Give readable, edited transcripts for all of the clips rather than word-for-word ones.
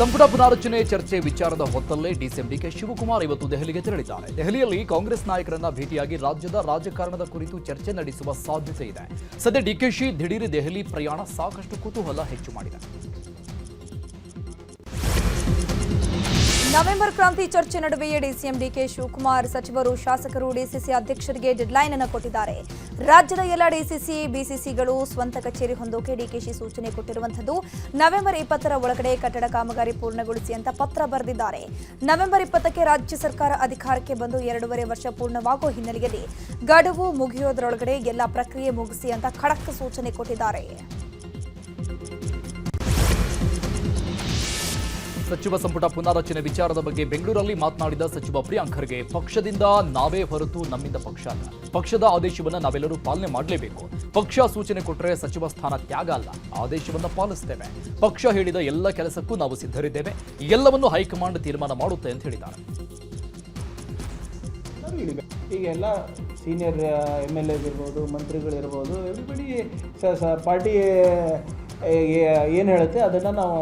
ಸಂಪುಟ ಪುನಾರಚನೆ ಚರ್ಚೆ ವಿಚಾರದ ಹೊತ್ತಲ್ಲೇ ಡಿಸಿಎಂ ಡಿಕೆ ಶಿವಕುಮಾರ್ ಇವತ್ತು ದೆಹಲಿಗೆ ತೆರಳಿದ್ದಾರೆ. ದೆಹಲಿಯಲ್ಲಿ ಕಾಂಗ್ರೆಸ್ ನಾಯಕರನ್ನ ಭೇಟಿಯಾಗಿ ರಾಜ್ಯದ ರಾಜಕಾರಣದ ಕುರಿತು ಚರ್ಚೆ ನಡೆಸುವ ಸಾಧ್ಯತೆ ಇದೆ. ಸದ್ಯ ಡಿಕೆಶಿ ದಿಢೀರ್ ದೆಹಲಿ ಪ್ರಯಾಣ ಸಾಕಷ್ಟು ಕುತೂಹಲ ಹೆಚ್ಚು ಮಾಡಿದೆ. ನವೆಂಬರ್ ಕ್ರಾಂತಿ ಚರ್ಚೆ ನಡುವೆಯೇ ಡಿಸಿಎಂ ಡಿಕೆ ಶಿವಕುಮಾರ್ ಸಚಿವರು ಶಾಸಕರು ಡಿಸಿಸಿ ಅಧ್ಯಕ್ಷರಿಗೆ ಡೆಡ್ಲೈನ್ ಅನ್ನು ಕೊಟ್ಟಿದ್ದಾರೆ. ರಾಜ್ಯದ ಎಲ್ಲ ಡಿಸಿಸಿ ಬಿಸಿಸಿಗಳು ಸ್ವಂತ ಕಚೇರಿ ಹೊಂದೋಕೆ ಡಿಕೆಶಿ ಸೂಚನೆ ಕೊಟ್ಟಿರುವಂತದ್ದು. ನವೆಂಬರ್ 20ರ ಒಳಗಡೆ ಕಟ್ಟಡ ಕಾಮಗಾರಿ ಪೂರ್ಣಗೊಳಿಸಿ ಅಂತ ಪತ್ರ ಬರೆದಿದ್ದಾರೆ. ನವೆಂಬರ್ 20ಕ್ಕೆ ರಾಜ್ಯ ಸರ್ಕಾರ ಅಧಿಕಾರಕ್ಕೆ ಬಂದು 2.5 ವರ್ಷ ಪೂರ್ಣವಾಗುವ ಹಿನ್ನೆಲೆಯಲ್ಲಿ ಗಡುವು ಮುಗಿಯೋದರೊಳಗಡೆ ಎಲ್ಲ ಪ್ರಕ್ರಿಯೆ ಮುಗಿಸಿ ಅಂತ ಖಡಕ್ ಸೂಚನೆ ಕೊಟ್ಟಿದ್ದಾರೆ. ಸಚಿವ ಸಂಪುಟ ಪುನಾರಚನೆ ವಿಚಾರದ ಬಗ್ಗೆ ಬೆಂಗಳೂರಲ್ಲಿ ಮಾತನಾಡಿದ ಸಚಿವ ಪ್ರಿಯಾಂಕ್ ಖರ್ಗೆ, ಪಕ್ಷದಿಂದ ನಾವೇ ಹೊರತು ನಮ್ಮಿಂದ ಪಕ್ಷ ಅಲ್ಲ. ಪಕ್ಷದ ಆದೇಶವನ್ನು ನಾವೆಲ್ಲರೂ ಪಾಲನೆ ಮಾಡಲೇಬೇಕು. ಪಕ್ಷ ಸೂಚನೆ ಕೊಟ್ಟರೆ ಸಚಿವ ಸ್ಥಾನ ತ್ಯಾಗ ಅಲ್ಲ, ಆದೇಶವನ್ನು ಪಾಲಿಸುತ್ತೇವೆ. ಪಕ್ಷ ಹೇಳಿದ ಎಲ್ಲ ಕೆಲಸಕ್ಕೂ ನಾವು ಸಿದ್ಧರಿದ್ದೇವೆ. ಎಲ್ಲವನ್ನು ಹೈಕಮಾಂಡ್ ತೀರ್ಮಾನ ಮಾಡುತ್ತೆ ಅಂತ ಹೇಳಿದ್ದಾರೆ. ಈಗ ಎಲ್ಲ ಸೀನಿಯರ್ MLAs ಇರ್ಬೋದು, ಮಂತ್ರಿಗಳಿರ್ಬೋದು, ಎವ್ರಿಬಡಿ ಪಾರ್ಟಿ ಏನು ಹೇಳುತ್ತೆ ಅದನ್ನು ನಾವು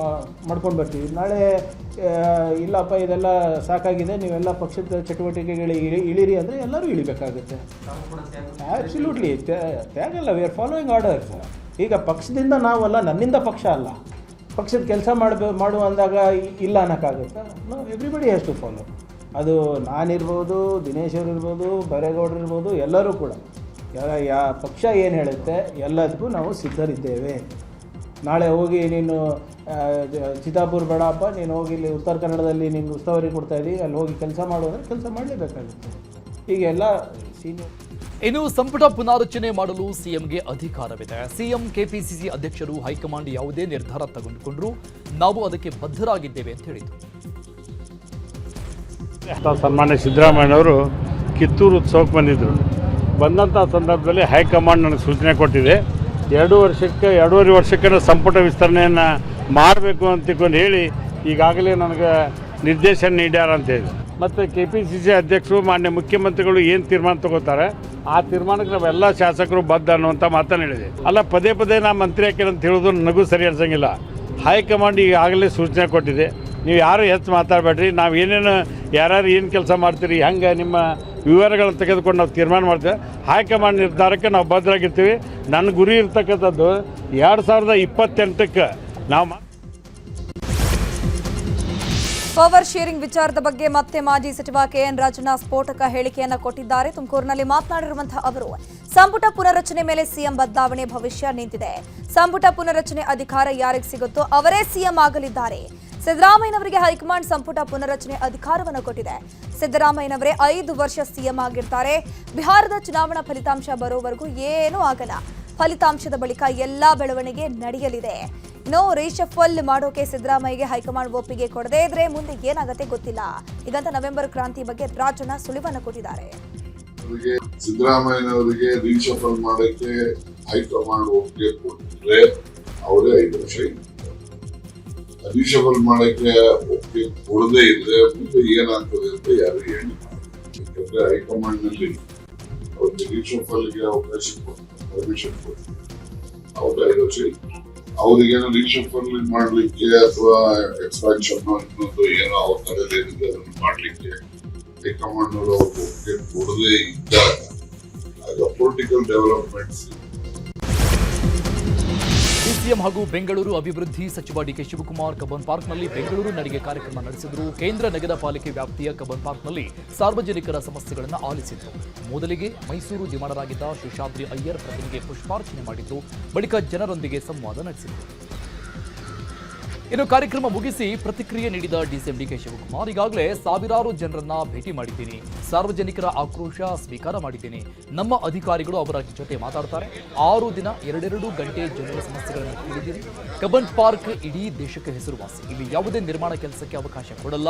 ಮಾಡ್ಕೊಂಡು ಬರ್ತೀವಿ. ನಾಳೆ ಇಲ್ಲಪ್ಪ ಇದೆಲ್ಲ ಸಾಕಾಗಿದೆ, ನೀವೆಲ್ಲ ಪಕ್ಷದ ಚಟುವಟಿಕೆಗಳಿಗೆ ಇಳಿರಿ ಅಂದರೆ ಎಲ್ಲರೂ ಇಳಿಬೇಕಾಗುತ್ತೆ. ಆ್ಯಕ್ಚುಲ್ಯೂಟ್ಲಿ ತ್ಯಾಗಲ್ಲ, ವಿ ಆರ್ ಫಾಲೋಯಿಂಗ್ ಆರ್ಡರ್ಸ್. ಈಗ ಪಕ್ಷದಿಂದ ನಾವಲ್ಲ, ನನ್ನಿಂದ ಪಕ್ಷ ಅಲ್ಲ. ಪಕ್ಷದ ಕೆಲಸ ಮಾಡು ಅಂದಾಗ ಇಲ್ಲ ಅನ್ನೋಕ್ಕಾಗುತ್ತಾ? ನಾವು ಎವ್ರಿಬಡಿ ಹ್ಯಾಸ್ ಟು ಫಾಲೋ. ಅದು ನಾನಿರ್ಬೋದು, ದಿನೇಶ್ ಅವರು ಇರ್ಬೋದು, ಬೈರೇಗೌಡರು ಇರ್ಬೋದು, ಎಲ್ಲರೂ ಕೂಡ ಪಕ್ಷ ಏನು ಹೇಳುತ್ತೆ ಎಲ್ಲದಕ್ಕೂ ನಾವು ಸಿದ್ಧರಿದ್ದೇವೆ. ನಾಳೆ ಹೋಗಿ ನೀನು ಚಿತ್ತಾಪುರ ಬೇಡಪ್ಪ, ನೀನು ಹೋಗಿ ಇಲ್ಲಿ ಉತ್ತರ ಕನ್ನಡದಲ್ಲಿ ನೀನು ಉಸ್ತುವಾರಿ ಕೊಡ್ತಾಯಿದ್ದೀವಿ, ಅಲ್ಲಿ ಹೋಗಿ ಕೆಲಸ ಮಾಡೋದ್ರೆ ಕೆಲಸ ಮಾಡಲೇಬೇಕಾಗುತ್ತೆ. ಹೀಗೆಲ್ಲ ಸೀನಿಯರ್. ಇನ್ನು ಸಂಪುಟ ಪುನಾರಚನೆ ಮಾಡಲು ಸಿಎಂಗೆ ಅಧಿಕಾರವಿದೆ. ಸಿಎಂ ಕೆಪಿಸಿಸಿ ಅಧ್ಯಕ್ಷರು ಹೈಕಮಾಂಡ್ ಯಾವುದೇ ನಿರ್ಧಾರ ತೆಗೆದುಕೊಂಡ್ರೂ ನಾವು ಅದಕ್ಕೆ ಬದ್ಧರಾಗಿದ್ದೇವೆ ಅಂತ ಹೇಳಿದರು. ಸನ್ಮಾನ್ಯ ಸಿದ್ದರಾಮಯ್ಯನವರು ಕಿತ್ತೂರು ಉತ್ಸವಕ್ಕೆ ಬಂದಿದ್ದರು. ಬಂದಂಥ ಸಂದರ್ಭದಲ್ಲಿ ಹೈಕಮಾಂಡ್ ನನಗೆ ಸೂಚನೆ ಕೊಟ್ಟಿದೆ, 2.5 ವರ್ಷಕ್ಕೆ ಸಂಪುಟ ವಿಸ್ತರಣೆಯನ್ನು ಮಾಡಬೇಕು ಅಂತ ಹೇಳಿ ಈಗಾಗಲೇ ನನಗೆ ನಿರ್ದೇಶನ ನೀಡ್ಯಾರ ಅಂತ ಹೇಳಿ. ಮತ್ತು KPCC ಅಧ್ಯಕ್ಷರು ಮಾನ್ಯ ಮುಖ್ಯಮಂತ್ರಿಗಳು ಏನು ತೀರ್ಮಾನ ತಗೋತಾರೆ ಆ ತೀರ್ಮಾನಕ್ಕೆ ನಾವೆಲ್ಲ ಶಾಸಕರು ಬದ್ಧ ಅನ್ನುವಂಥ ಮಾತನ್ನು ಹೇಳಿದೆ. ಅಲ್ಲ, ಪದೇ ಪದೇ ನಾ ಮಂತ್ರಿ ಹಾಕಿರ ಅಂತ ಹೇಳೋದು ನನಗೂ ಸರಿ ಅನ್ಸಂಗಿಲ್ಲ. ಹೈಕಮಾಂಡ್ ಈಗಾಗಲೇ ಸೂಚನೆ ಕೊಟ್ಟಿದೆ, ನೀವು ಯಾರು ಹೆಚ್ಚು ಮಾತಾಡಬೇಡ್ರಿ, ನಾವು ಏನೇನು ಯಾರ್ಯಾರು ಏನು ಕೆಲಸ ಮಾಡ್ತೀರಿ, ಹೆಂಗೆ ನಿಮ್ಮ ವಿವರಗಳನ್ನು ತೆಗೆದುಕೊಂಡು ನಾವು ತೀರ್ಮಾನ ಮಾಡ್ತೇವೆ. ಹೈಕಮಾಂಡ್ ನಿರ್ಧಾರಕ್ಕೆ ನಾವು ಬದ್ಧರಾಗಿರ್ತೀವಿ. ನನ್ನ ಗುರಿ ಇರ್ತಕ್ಕಂಥದ್ದು 2028ಕ್ಕೆ ನಾವು ಪವರ್ ಶೇರಿಂಗ್ ವಿಚಾರದ ಬಗ್ಗೆ ಮತ್ತೆ ಮಾಜಿ ಸಚಿವ KN ರಾಜಣ್ಣ ಸ್ಫೋಟಕ ಹೇಳಿಕೆಯನ್ನು ಕೊಟ್ಟಿದ್ದಾರೆ. ತುಮಕೂರಿನಲ್ಲಿ ಮಾತನಾಡಿರುವಂತಹ ಅವರು, ಸಂಪುಟ ಪುನರಚನೆ ಮೇಲೆ ಸಿಎಂ ಬದಲಾವಣೆ ಭವಿಷ್ಯ ನಿಂತಿದೆ. ಸಂಪುಟ ಪುನರಚನೆ ಅಧಿಕಾರ ಯಾರಿಗೆ ಸಿಗುತ್ತೋ ಅವರೇ ಸಿಎಂ ಆಗಲಿದ್ದಾರೆ. ಸಿದ್ದರಾಮಯ್ಯನವರಿಗೆ ಹೈಕಮಾಂಡ್ ಸಂಪುಟ ಪುನರಚನೆ ಅಧಿಕಾರವನ್ನು ಕೊಟ್ಟಿದೆ. ಸಿದ್ದರಾಮಯ್ಯನವರೇ 5 ವರ್ಷ ಸಿಎಂ ಆಗಿರ್ತಾರೆ. ಬಿಹಾರದ ಚುನಾವಣಾ ಫಲಿತಾಂಶ ಬರೋವರೆಗೂ ಏನೂ ಆಗಲ್ಲ. ಫಲಿತಾಂಶದ ಬಳಿಕ ಎಲ್ಲಾ ಬೆಳವಣಿಗೆ ನಡೆಯಲಿದೆ. ರೀಶಫಲ್ ಮಾಡೋಕೆ ಸಿದ್ದರಾಮಯ್ಯಗೆ ಹೈಕಮಾಂಡ್ ಒಪ್ಪಿಗೆ ಕೊಡದೇ ಇದ್ರೆ ಮುಂದೆ ಏನಾಗುತ್ತೆ ಗೊತ್ತಿಲ್ಲ. ಈಗಂತ ನವೆಂಬರ್ ಕ್ರಾಂತಿ ಬಗ್ಗೆ ರಾಜಣ್ಣ ಸುಳಿವನ್ನು ಕೊಟ್ಟಿದ್ದಾರೆ. ಸಿದ್ದರಾಮಯ್ಯನವರಿಗೆ ರೀಶಫಲ್ ಮಾಡೋಕೆ ಹೈಕಮಾಂಡ್ ಒಪ್ಪಿಗೆ ಕೊಟ್ಟರೆ ಅವರೇ 5 ವರ್ಷ ರೀಶಫಲ್ ಮಾಡಕ್ಕೆ ಒಪ್ಪಿಗೆ ಕೊಡದೇ ಇದ್ರೆ ಮುಂದೆ ಏನಾಗ್ತದೆ ಅಂತ ಯಾರು ಹೇಳಿ. ಯಾಕಂದ್ರೆ ಹೈಕಮಾಂಡ್ ನಲ್ಲಿ ಅವ್ರಿಗೆ ರೀಶಫಲ್ಗೆ ಅವಕಾಶ ಪರ್ಮಿಷನ್ ಕೊಟ್ಟು ಅವ್ರ 5 ವರ್ಷ ಅವ್ರಿಗೇನೋ ರೀಶಫಲ್ ಮಾಡ್ಲಿಕ್ಕೆ ಅಥವಾ ಎಕ್ಸ್ಪಾನ್ಷನ್ ಅನ್ನೋದು ಏನೋ ಅವ್ರ ತಲೆಯಲ್ಲಿದೆ ಅದನ್ನು ಮಾಡ್ಲಿಕ್ಕೆ ಹೈಕಮಾಂಡ್ ಅವರು ಅವ್ರಿಗೆ ಒಪ್ಪಿಗೆ ಕೊಡದೇ ಇದ್ದಾಗ ಆಗ ಪೊಲಿಟಿಕಲ್ ಡೆವಲಪ್ಮೆಂಟ್ಸ್. ಸಿಎಂ ಹಾಗೂ ಬೆಂಗಳೂರು ಅಭಿವೃದ್ಧಿ ಸಚಿವ ಡಿಕೆ ಶಿವಕುಮಾರ್ ಕಬ್ಬನ್ ಪಾರ್ಕ್ನಲ್ಲಿ ಬೆಂಗಳೂರು ನಡಿಗೆ ಕಾರ್ಯಕ್ರಮ ನಡೆಸಿದರು. ಕೇಂದ್ರ ನಗರ ಪಾಲಿಕೆ ವ್ಯಾಪ್ತಿಯ ಕಬ್ಬನ್ ಪಾರ್ಕ್ನಲ್ಲಿ ಸಾರ್ವಜನಿಕರ ಸಮಸ್ಯೆಗಳನ್ನು ಆಲಿಸಿದರು. ಮೊದಲಿಗೆ ಮೈಸೂರು ದಿವಾಣರಾಗಿದ್ದ ಶೇಷಾದ್ರಿ ಅಯ್ಯರ್ ಪ್ರತಿಮೆಗೆ ಪುಷ್ಪಾರ್ಚನೆ ಮಾಡಿದ್ರು. ಬಳಿಕ ಜನರೊಂದಿಗೆ ಸಂವಾದ ನಡೆಸಿದರು. ಇನ್ನು ಕಾರ್ಯಕ್ರಮ ಮುಗಿಸಿ ಪ್ರತಿಕ್ರಿಯೆ ನೀಡಿದ ಡಿಸಿಎಂ ಡಿಕೆ ಶಿವಕುಮಾರ್, ಈಗಾಗಲೇ ಸಾವಿರಾರು ಜನರನ್ನ ಭೇಟಿ ಮಾಡಿದ್ದೀನಿ, ಸಾರ್ವಜನಿಕರ ಆಕ್ರೋಶ ಸ್ವೀಕಾರ ಮಾಡಿದ್ದೀನಿ. ನಮ್ಮ ಅಧಿಕಾರಿಗಳು ಅವರ ಜೊತೆ ಮಾತಾಡ್ತಾರೆ. 6 ದಿನ 2 ಗಂಟೆ ಜನರ ಸಮಸ್ಯೆಗಳನ್ನು ತಿಳಿದಿರಿ. ಕಬ್ಬನ್ ಪಾರ್ಕ್ ಇಡೀ ದೇಶಕ್ಕೆ ಹೆಸರುವಾಸಿ. ಇಲ್ಲಿ ಯಾವುದೇ ನಿರ್ಮಾಣ ಕೆಲಸಕ್ಕೆ ಅವಕಾಶ ಕೊಡಲ್ಲ.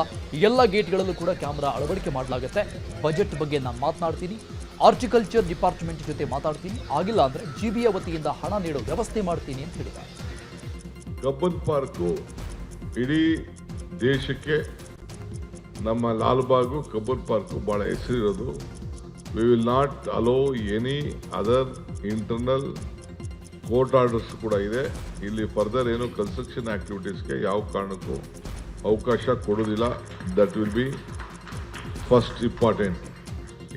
ಎಲ್ಲ ಗೇಟ್ಗಳಲ್ಲೂ ಕೂಡ ಕ್ಯಾಮೆರಾ ಅಳವಡಿಕೆ ಮಾಡಲಾಗುತ್ತೆ. ಬಜೆಟ್ ಬಗ್ಗೆ ನಾನು ಮಾತನಾಡ್ತೀನಿ, ಹಾರ್ಟಿಕಲ್ಚರ್ ಡಿಪಾರ್ಟ್ಮೆಂಟ್ ಜೊತೆ ಮಾತಾಡ್ತೀನಿ, ಆಗಿಲ್ಲ ಅಂದ್ರೆ GBA ವತಿಯಿಂದ ಹಣ ನೀಡೋ ವ್ಯವಸ್ಥೆ ಮಾಡ್ತೀನಿ ಅಂತ ಹೇಳಿದ್ದಾರೆ. ಕಬ್ಬನ್ ಪಾರ್ಕು ಇಡೀ ದೇಶಕ್ಕೆ ನಮ್ಮ ಲಾಲ್ಬಾಗು ಕಬ್ಬನ್ ಪಾರ್ಕು ಭಾಳ ಹೆಸರಿರೋದು. We will not allow any other internal court orders ಕೂಡ ಇದೆ. ಇಲ್ಲಿ ಫರ್ದರ್ ಏನು ಕನ್ಸ್ಟ್ರಕ್ಷನ್ ಆಕ್ಟಿವಿಟೀಸ್ಗೆ ಯಾವ ಕಾರಣಕ್ಕೂ ಅವಕಾಶ ಕೊಡೋದಿಲ್ಲ. That will be first important.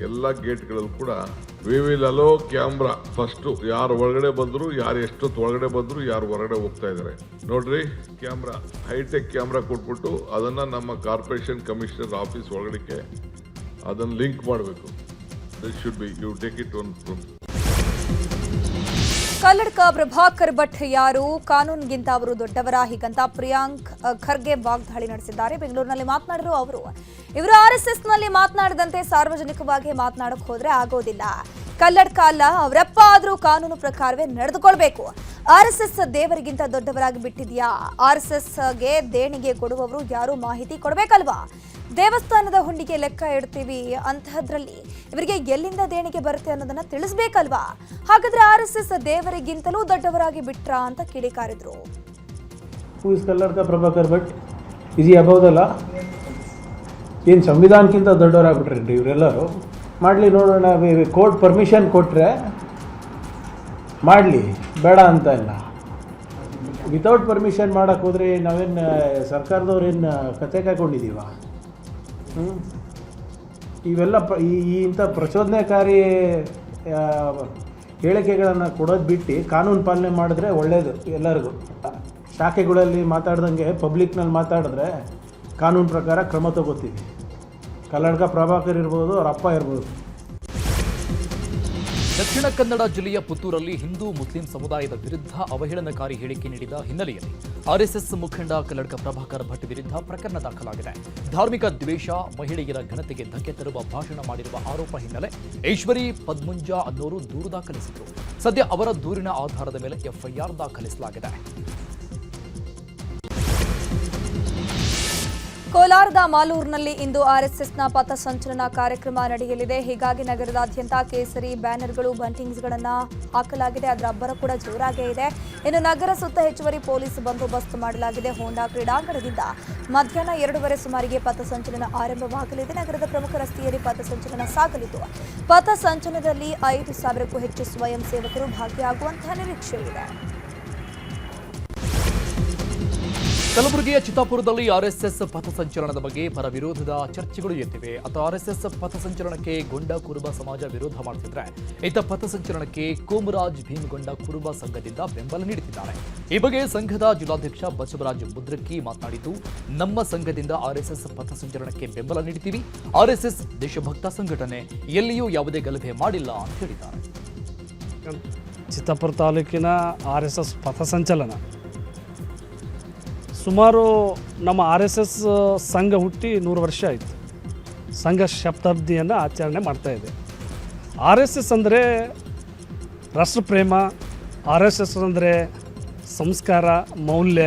ಎಲ್ಲ ಗೇಟ್ಗಳಲ್ಲೂ ಕೂಡ we will hello camera. First ಯಾರು ಒಳಗಡೆ ಬಂದರು, ಯಾರು ಎಷ್ಟೊತ್ತು ಒಳಗಡೆ ಬಂದರು, ಯಾರು ಹೊರಗಡೆ ಹೋಗ್ತಾ ಇದ್ದಾರೆ ನೋಡ್ರಿ. ಕ್ಯಾಮ್ರಾ, ಹೈಟೆಕ್ ಕ್ಯಾಮ್ರಾ ಕೊಟ್ಬಿಟ್ಟು ಅದನ್ನು ನಮ್ಮ ಕಾರ್ಪೊರೇಷನ್ ಕಮಿಷನರ್ ಆಫೀಸ್ ಒಳಗಡೆ ಅದನ್ನು ಲಿಂಕ್ ಮಾಡಬೇಕು. This should be you take it one from. Kalladka Prabhakar Bhat ಯಾರು, ಕಾನೂನಿಗಿಂತ ಅವರು ದೊಡ್ಡವರ, ಹೀಗಂತ ಪ್ರಿಯಾಂಕ್ ಖರ್ಗೆ ವಾಗ್ದಾಳಿ ನಡೆಸಿದ್ದಾರೆ. ಬೆಂಗಳೂರಿನಲ್ಲಿ ಮಾತನಾಡಿರುವ ಅವರು, ಇವರು RSSನಲ್ಲಿ ಮಾತನಾಡದಂತೆ ಸಾರ್ವಜನಿಕವಾಗಿ ಮಾತನಾಡಕ್ಕೆ ಹೋದ್ರೆ ಆಗೋದಿಲ್ಲ. ಕಲ್ಲಡ್ಕ ಅಲ್ಲ, ಅವರಪ್ಪ ಆದ್ರೂ ಕಾನೂನು ಪ್ರಕಾರವೇ ನಡೆದುಕೊಳ್ಬೇಕು. RSS ದೇವರಿಗಿಂತ ದೊಡ್ಡವರಾಗಿ ಬಿಟ್ಟಿದ್ಯಾ? RSSಗೆ ದೇಣಿಗೆ ಕೊಡುವವರು ಯಾರು ಮಾಹಿತಿ ಕೊಡಬೇಕಲ್ವಾ? ದೇವಸ್ಥಾನದ ಹುಂಡಿಗೆ ಲೆಕ್ಕ ಇಡ್ತೀವಿ ಅಂತಹದ್ರಲ್ಲಿ ಇವರಿಗೆ ಎಲ್ಲಿಂದ ದೇಣಿಗೆ ಬರುತ್ತೆ ಅನ್ನೋದನ್ನ ತಿಳಿಸ್ಬೇಕಲ್ವಾ? ಹಾಗಾದ್ರೆ RSS ದೇವರಿಗಿಂತಲೂ ದೊಡ್ಡವರಾಗಿ ಬಿಟ್ರಾ ಅಂತ ಕಿಡಿಕಾರಿದ್ರು. Who is Kalladka Prabhakar Bhat? Is above the law? ಏನು ಸಂವಿಧಾನಕ್ಕಿಂತ ದೊಡ್ಡವರಾಗ್ಬಿಟ್ರಿ ಇವರೆಲ್ಲರೂ? ಮಾಡಲಿ ನೋಡೋಣ. ಕೋರ್ಟ್ ಪರ್ಮಿಷನ್ ಕೊಟ್ಟರೆ ಮಾಡಲಿ, ಬೇಡ ಅಂತ ಇಲ್ಲ. ವಿತೌಟ್ ಪರ್ಮಿಷನ್ ಮಾಡೋಕ್ಕೆ ಹೋದರೆ ನಾವೇನು ಸರ್ಕಾರದವ್ರೇನು ಕತೆ ಕಾಯ್ಕೊಂಡಿದ್ದೀವ? ಇವೆಲ್ಲ ಇಂಥ ಪ್ರಚೋದನೆಕಾರಿ ಹೇಳಿಕೆಗಳನ್ನು ಕೊಡೋದು ಬಿಟ್ಟು ಕಾನೂನು ಪಾಲನೆ ಮಾಡಿದ್ರೆ ಒಳ್ಳೆಯದು ಎಲ್ಲರಿಗೂ. ಶಾಖೆಗಳಲ್ಲಿ ಮಾತಾಡ್ದಂಗೆ ಪಬ್ಲಿಕ್ನಲ್ಲಿ ಮಾತಾಡಿದ್ರೆ ಕಾನೂನು ಪ್ರಕಾರ ಕ್ರಮ ತಗೋತೀವಿ. ಕಲ್ಲಡ್ಕ ಪ್ರಭಾಕರ್ ಇರ್ಬೋದು, ಅವ್ರ ಅಪ್ಪ ಇರ್ಬೋದು. ದಕ್ಷಿಣ ಕನ್ನಡ ಜಿಲ್ಲೆಯ ಪುತ್ತೂರಲ್ಲಿ ಹಿಂದೂ ಮುಸ್ಲಿಂ ಸಮುದಾಯದ ವಿರುದ್ಧ ಅವಹೇಳನಕಾರಿ ಹೇಳಿಕೆ ನೀಡಿದ ಹಿನ್ನೆಲೆಯಲ್ಲಿ RSS ಮುಖಂಡ ಕಲ್ಲಡ್ಕ ಪ್ರಭಾಕರ್ ಭಟ್ ವಿರುದ್ಧ ಪ್ರಕರಣ ದಾಖಲಾಗಿದೆ. ಧಾರ್ಮಿಕ ದ್ವೇಷ, ಮಹಿಳೆಯರ ಘನತೆಗೆ ಧಕ್ಕೆ ತರುವ ಭಾಷಣ ಮಾಡಿರುವ ಆರೋಪ ಹಿನ್ನೆಲೆ ಈಶ್ವರಿ ಪದ್ಮುಂಜಾ ಅನ್ನೋರು ದೂರು ದಾಖಲಿಸಿದರು. ಸದ್ಯ ಅವರ ದೂರಿನ ಆಧಾರದ ಮೇಲೆ FIR ದಾಖಲಿಸಲಾಗಿದೆ. ಕೋಲಾರದ ಮಾಲೂರಿನಲ್ಲಿ ಇಂದು RSSನ ಪಥಸಂಚಲನ ಕಾರ್ಯಕ್ರಮ ನಡೆಯಲಿದೆ. ಹೀಗಾಗಿ ನಗರದಾದ್ಯಂತ ಕೇಸರಿ ಬ್ಯಾನರ್ಗಳು, ಬಂಟಿಂಗ್ಸ್ಗಳನ್ನು ಹಾಕಲಾಗಿದೆ. ಅದರ ಅಬ್ಬರ ಕೂಡ ಜೋರಾಗೇ ಇದೆ. ಇನ್ನು ನಗರ ಸುತ್ತ ಹೆಚ್ಚುವರಿ ಪೊಲೀಸ್ ಬಂದೋಬಸ್ತ್ ಮಾಡಲಾಗಿದೆ. ಹೋಂಡಾ ಕ್ರೀಡಾಂಗಣದಿಂದ ಮಧ್ಯಾಹ್ನ 2:30 ಸುಮಾರಿಗೆ ಪಥಸಂಚಲನ ಆರಂಭವಾಗಲಿದೆ. ನಗರದ ಪ್ರಮುಖ ರಸ್ತೆಯಲ್ಲಿ ಪಥಸಂಚಲನ ಸಾಗಲಿದ್ದು, ಪಥಸಂಚಲನದಲ್ಲಿ 5,000ಕ್ಕೂ ಹೆಚ್ಚು ಸ್ವಯಂ ಸೇವಕರು ಭಾಗಿಯಾಗುವಂತಹ ನಿರೀಕ್ಷೆ ಇದೆ. ಕಲಬುರಗಿಯ ಚಿತ್ತಾಪುರದಲ್ಲಿ RSS ಪಥಸಂಚಲನದ ಬಗ್ಗೆ ಪರ ವಿರೋಧದ ಚರ್ಚೆಗಳು ಎದ್ದಿವೆ. ಅಥವಾ RSS ಪಥಸಂಚಲನಕ್ಕೆ ಗೊಂಡ ಕುರುಬ ಸಮಾಜ ವಿರೋಧ ಮಾಡುತ್ತಿದ್ರೆ, ಇತ್ತ ಪಥಸಂಚಲನಕ್ಕೆ ಕೋಮರಾಜ್ ಭೀಮಗೊಂಡ ಕುರುಬ ಸಂಘದಿಂದ ಬೆಂಬಲ ನೀಡುತ್ತಿದ್ದಾರೆ. ಈ ಬಗ್ಗೆ ಸಂಘದ ಜಿಲ್ಲಾಧ್ಯಕ್ಷ ಬಸವರಾಜ್ ಮುದ್ರಕ್ಕಿ ಮಾತನಾಡಿದ್ದು, ನಮ್ಮ ಸಂಘದಿಂದ RSS ಪಥಸಂಚಲನಕ್ಕೆ ಬೆಂಬಲ ನೀಡುತ್ತೀವಿ. RSS ದೇಶಭಕ್ತ ಸಂಘಟನೆ, ಎಲ್ಲಿಯೂ ಯಾವುದೇ ಗಲಭೆ ಮಾಡಿಲ್ಲ ಅಂತ ಹೇಳಿದ್ದಾರೆ. ಚಿತ್ತಾಪುರ ತಾಲೂಕಿನ RSS ಪಥಸಂಚಲನ ಸುಮಾರು ನಮ್ಮ RSS ಸಂಘ ಹುಟ್ಟಿ 100 ವರ್ಷ ಆಯಿತು. ಸಂಘ ಶತಾಬ್ದಿಯನ್ನು ಆಚರಣೆ ಮಾಡ್ತಾಯಿದೆ. RSS ಅಂದರೆ ರಾಷ್ಟ್ರಪ್ರೇಮ, RSS ಅಂದರೆ ಸಂಸ್ಕಾರ, ಮೌಲ್ಯ.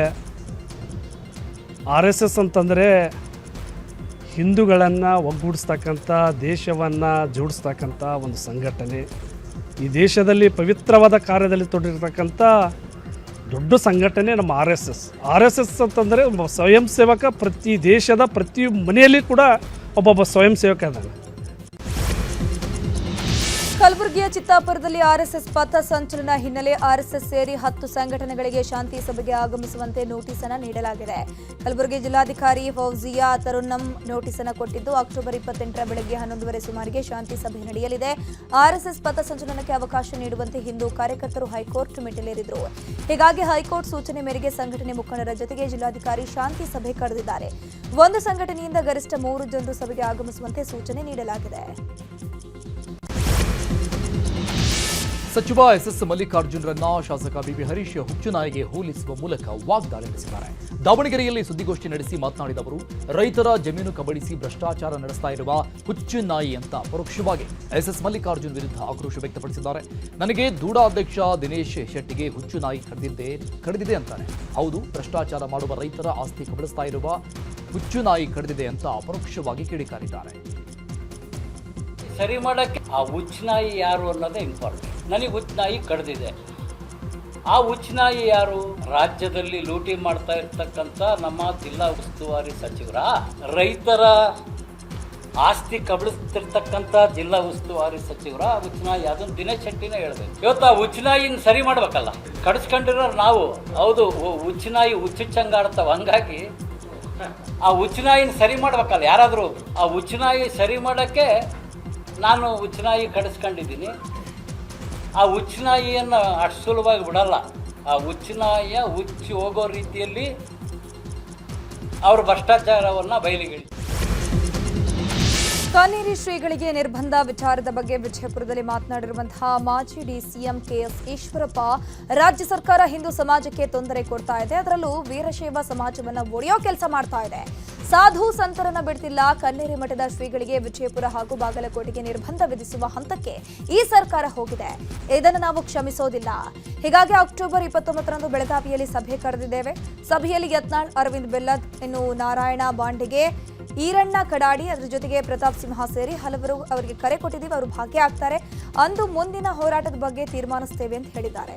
RSS ಅಂತಂದರೆ ಹಿಂದೂಗಳನ್ನು ಒಗ್ಗೂಡಿಸ್ತಕ್ಕಂಥ, ದೇಶವನ್ನು ಜೋಡಿಸ್ತಕ್ಕಂಥ ಒಂದು ಸಂಘಟನೆ. ಈ ದೇಶದಲ್ಲಿ ಪವಿತ್ರವಾದ ಕಾರ್ಯದಲ್ಲಿ ತೊಡಗಿರ್ತಕ್ಕಂಥ ದೊಡ್ಡ ಸಂಘಟನೆ ನಮ್ಮ RSS ಅಂತಂದರೆ ಒಬ್ಬ ಸ್ವಯಂ ಸೇವಕ. ಪ್ರತಿ ದೇಶದ ಪ್ರತಿ ಮನೆಯಲ್ಲಿ ಕೂಡ ಒಬ್ಬೊಬ್ಬ ಸ್ವಯಂ ಸೇವಕ ಇದ್ದಾನೆ. ಕಲಬುರಗಿಯ ಚಿತ್ತಾಪುರದಲ್ಲಿ RSS ಪಥ ಸಂಚಲನ ಹಿನ್ನೆಲೆ RSS ಸೇರಿ 10 ಸಂಘಟನೆಗಳಿಗೆ ಶಾಂತಿ ಸಭೆಗೆ ಆಗಮಿಸುವಂತೆ ನೋಟಿಸ್ ಅನ್ನು ನೀಡಲಾಗಿದೆ. ಕಲಬುರಗಿ ಜಿಲ್ಲಾಧಿಕಾರಿ ಫೌಜಿಯಾ ತರುನ್ನಂ ನೋಟಿಸ್ ಅನ್ನು ಕೊಟ್ಟಿದ್ದು, ಅಕ್ಟೋಬರ್ 28ರ ಬೆಳಗ್ಗೆ 11:30 ಸುಮಾರಿಗೆ ಶಾಂತಿ ಸಭೆ ನಡೆಯಲಿದೆ. RSS ಪಥ ಸಂಚಲನಕ್ಕೆ ಅವಕಾಶ ನೀಡುವಂತೆ ಹಿಂದೂ ಕಾರ್ಯಕರ್ತರು ಹೈಕೋರ್ಟ್ ಮೆಟ್ಟಿಲೇರಿದ್ರು. ಹೀಗಾಗಿ ಹೈಕೋರ್ಟ್ ಸೂಚನೆ ಮೇರೆಗೆ ಸಂಘಟನೆ ಮುಖಂಡರ ಜೊತೆಗೆ ಜಿಲ್ಲಾಧಿಕಾರಿ ಶಾಂತಿ ಸಭೆ ಕರೆದಿದ್ದಾರೆ. ಒಂದು ಸಂಘಟನೆಯಿಂದ ಗರಿಷ್ಠ 3 ಜನರು ಸಭೆಗೆ ಆಗಮಿಸುವಂತೆ ಸೂಚನೆ ನೀಡಲಾಗಿದೆ. ಸಚಿವ SS ಮಲ್ಲಿಕಾರ್ಜುನರನ್ನ ಶಾಸಕ ಬಿಬಿ ಹರೀಶ್ ಹುಚ್ಚುನಾಯಿಗೆ ಹೋಲಿಸುವ ಮೂಲಕ ವಾಗ್ದಾಳಿ ನಡೆಸಿದ್ದಾರೆ. ದಾವಣಗೆರೆಯಲ್ಲಿ ಸುದ್ದಿಗೋಷ್ಠಿ ನಡೆಸಿ ಮಾತನಾಡಿದ ಅವರು, ರೈತರ ಜಮೀನು ಕಬಳಿಸಿ ಭ್ರಷ್ಟಾಚಾರ ನಡೆಸ್ತಾ ಇರುವ ಹುಚ್ಚುನಾಯಿ ಅಂತ ಪರೋಕ್ಷವಾಗಿ SS ಮಲ್ಲಿಕಾರ್ಜುನ್ ವಿರುದ್ಧ ಆಕ್ರೋಶ ವ್ಯಕ್ತಪಡಿಸಿದ್ದಾರೆ. ನನಗೆ ದೂಡಾಧ್ಯಕ್ಷ ದಿನೇಶ್ ಶೆಟ್ಟಿಗೆ ಹುಚ್ಚುನಾಯಿ ಕಡಿದಿದೆ ಅಂತಾನೆ. ಹೌದು, ಭ್ರಷ್ಟಾಚಾರ ಮಾಡುವ ರೈತರ ಆಸ್ತಿ ಕಬಳಿಸ್ತಾ ಇರುವ ಹುಚ್ಚುನಾಯಿ ಕಡಿದಿದೆ ಅಂತ ಪರೋಕ್ಷವಾಗಿ ಕಿಡಿಕಾರಿದ್ದಾರೆ. ಸರಿ ಮಾಡೋಕ್ಕೆ ಆ ಹುಚ್ಚನಾಯಿ ಯಾರು ಅನ್ನೋದೇ ಇಂಪಾರ್ಟೆಂಟ್. ನನಗೆ ಹುಚ್ಚನಾಯಿ ಕಡ್ದಿದೆ. ಆ ಹುಚ್ಚನಾಯಿ ಯಾರು? ರಾಜ್ಯದಲ್ಲಿ ಲೂಟಿ ಮಾಡ್ತಾ ಇರ್ತಕ್ಕಂಥ ನಮ್ಮ ಜಿಲ್ಲಾ ಉಸ್ತುವಾರಿ ಸಚಿವರ, ರೈತರ ಆಸ್ತಿ ಕಬಳಿಸ್ತಿರ್ತಕ್ಕಂಥ ಜಿಲ್ಲಾ ಉಸ್ತುವಾರಿ ಸಚಿವರ ಹುಚ್ಚನಾಯಿ. ಅದನ್ನು ದಿನೇಶ್ ಶೆಟ್ಟಿನೇ ಹೇಳ್ಬೇಕು. ಇವತ್ತು ಆ ಹುಚ್ಚನಾಯಿನ ಸರಿ ಮಾಡ್ಬೇಕಲ್ಲ. ಕಡಿಸ್ಕೊಂಡಿರೋರು ನಾವು. ಹೌದು, ಹುಚ್ಚನಾಯಿ ಹುಚ್ಚುಚ್ಚಂಗಾಡ್ತಾವ. ಹಂಗಾಗಿ ಆ ಹುಚ್ಚುನಾಯಿನ ಸರಿ ಮಾಡ್ಬೇಕಲ್ಲ ಯಾರಾದರೂ. ಆ ಹುಚ್ಚುನಾಯಿ ಸರಿ ಮಾಡೋಕ್ಕೆ ನಾನು ಹುಚ್ಚುನಾಯಿ ಕಡಿಸ್ಕೊಂಡಿದ್ದೀನಿ. ಆ ಹುಚ್ಚುನಾಯಿಯನ್ನು ಅಷ್ಟು ಸುಲಭವಾಗಿ ಬಿಡಲ್ಲ. ಆ ಹುಚ್ಚುನಾಯಿಯ ಹುಚ್ಚು ಹೋಗೋ ರೀತಿಯಲ್ಲಿ ಅವರು ಭ್ರಷ್ಟಾಚಾರವನ್ನು ಬಯಲಿಗಿಳಿ. ಕಾನೇರಿ ಶ್ರೀಗಳಿಗೆ ನಿರ್ಬಂಧ ವಿಚಾರದ ಬಗ್ಗೆ ವಿಜಯಪುರದಲ್ಲಿ ಮಾತನಾಡಿರುವಂತಹ ಮಾಜಿ ಡಿಸಿಎಂ ಕೆಎಸ್ ಈಶ್ವರಪ್ಪ, ರಾಜ್ಯ ಸರ್ಕಾರ ಹಿಂದೂ ಸಮಾಜಕ್ಕೆ ತೊಂದರೆ ಕೊಡ್ತಾ ಇದೆ, ಅದರಲ್ಲೂ ವೀರಶೈವ ಸಮಾಜವನ್ನ ಒಡೆಯೋ ಕೆಲಸ ಮಾಡ್ತಾ ಇದೆ. ಸಾಧು ಸಂತರನ್ನ ಬಿಡ್ತಿಲ್ಲ. ಕನ್ನೇರಿ ಮಠದ ಶ್ರೀಗಳಿಗೆ ವಿಜಯಪುರ ಹಾಗೂ ಬಾಗಲಕೋಟೆಗೆ ನಿರ್ಬಂಧ ವಿಧಿಸುವ ಹಂತಕ್ಕೆ ಈ ಸರ್ಕಾರ ಹೋಗಿದೆ. ಇದನ್ನು ನಾವು ಕ್ಷಮಿಸೋದಿಲ್ಲ. ಹೀಗಾಗಿ ಅಕ್ಟೋಬರ್ 29ರಂದು ಬೆಳಗಾವಿಯಲ್ಲಿ ಸಭೆ ಕರೆದಿದ್ದೇವೆ. ಸಭೆಯಲ್ಲಿ ಯತ್ನಾಳ್, ಅರವಿಂದ್ ಬೆಲ್ಲದ್, ಇನ್ನು ನಾರಾಯಣ ಬಾಂಡೆಗೆ, ಈರಣ್ಣ ಕಡಾಡಿ, ಅದರ ಜೊತೆಗೆ ಪ್ರತಾಪ್ ಸಿಂಹ ಸೇರಿ ಹಲವರು ಅವರಿಗೆ ಕರೆ ಕೊಟ್ಟಿದ್ದೀವಿ. ಅವರು ಭಾಗಿಯಾಗ್ತಾರೆ. ಅಂದು ಮುಂದಿನ ಹೋರಾಟದ ಬಗ್ಗೆ ತೀರ್ಮಾನಿಸ್ತೇವೆ ಅಂತ ಹೇಳಿದ್ದಾರೆ.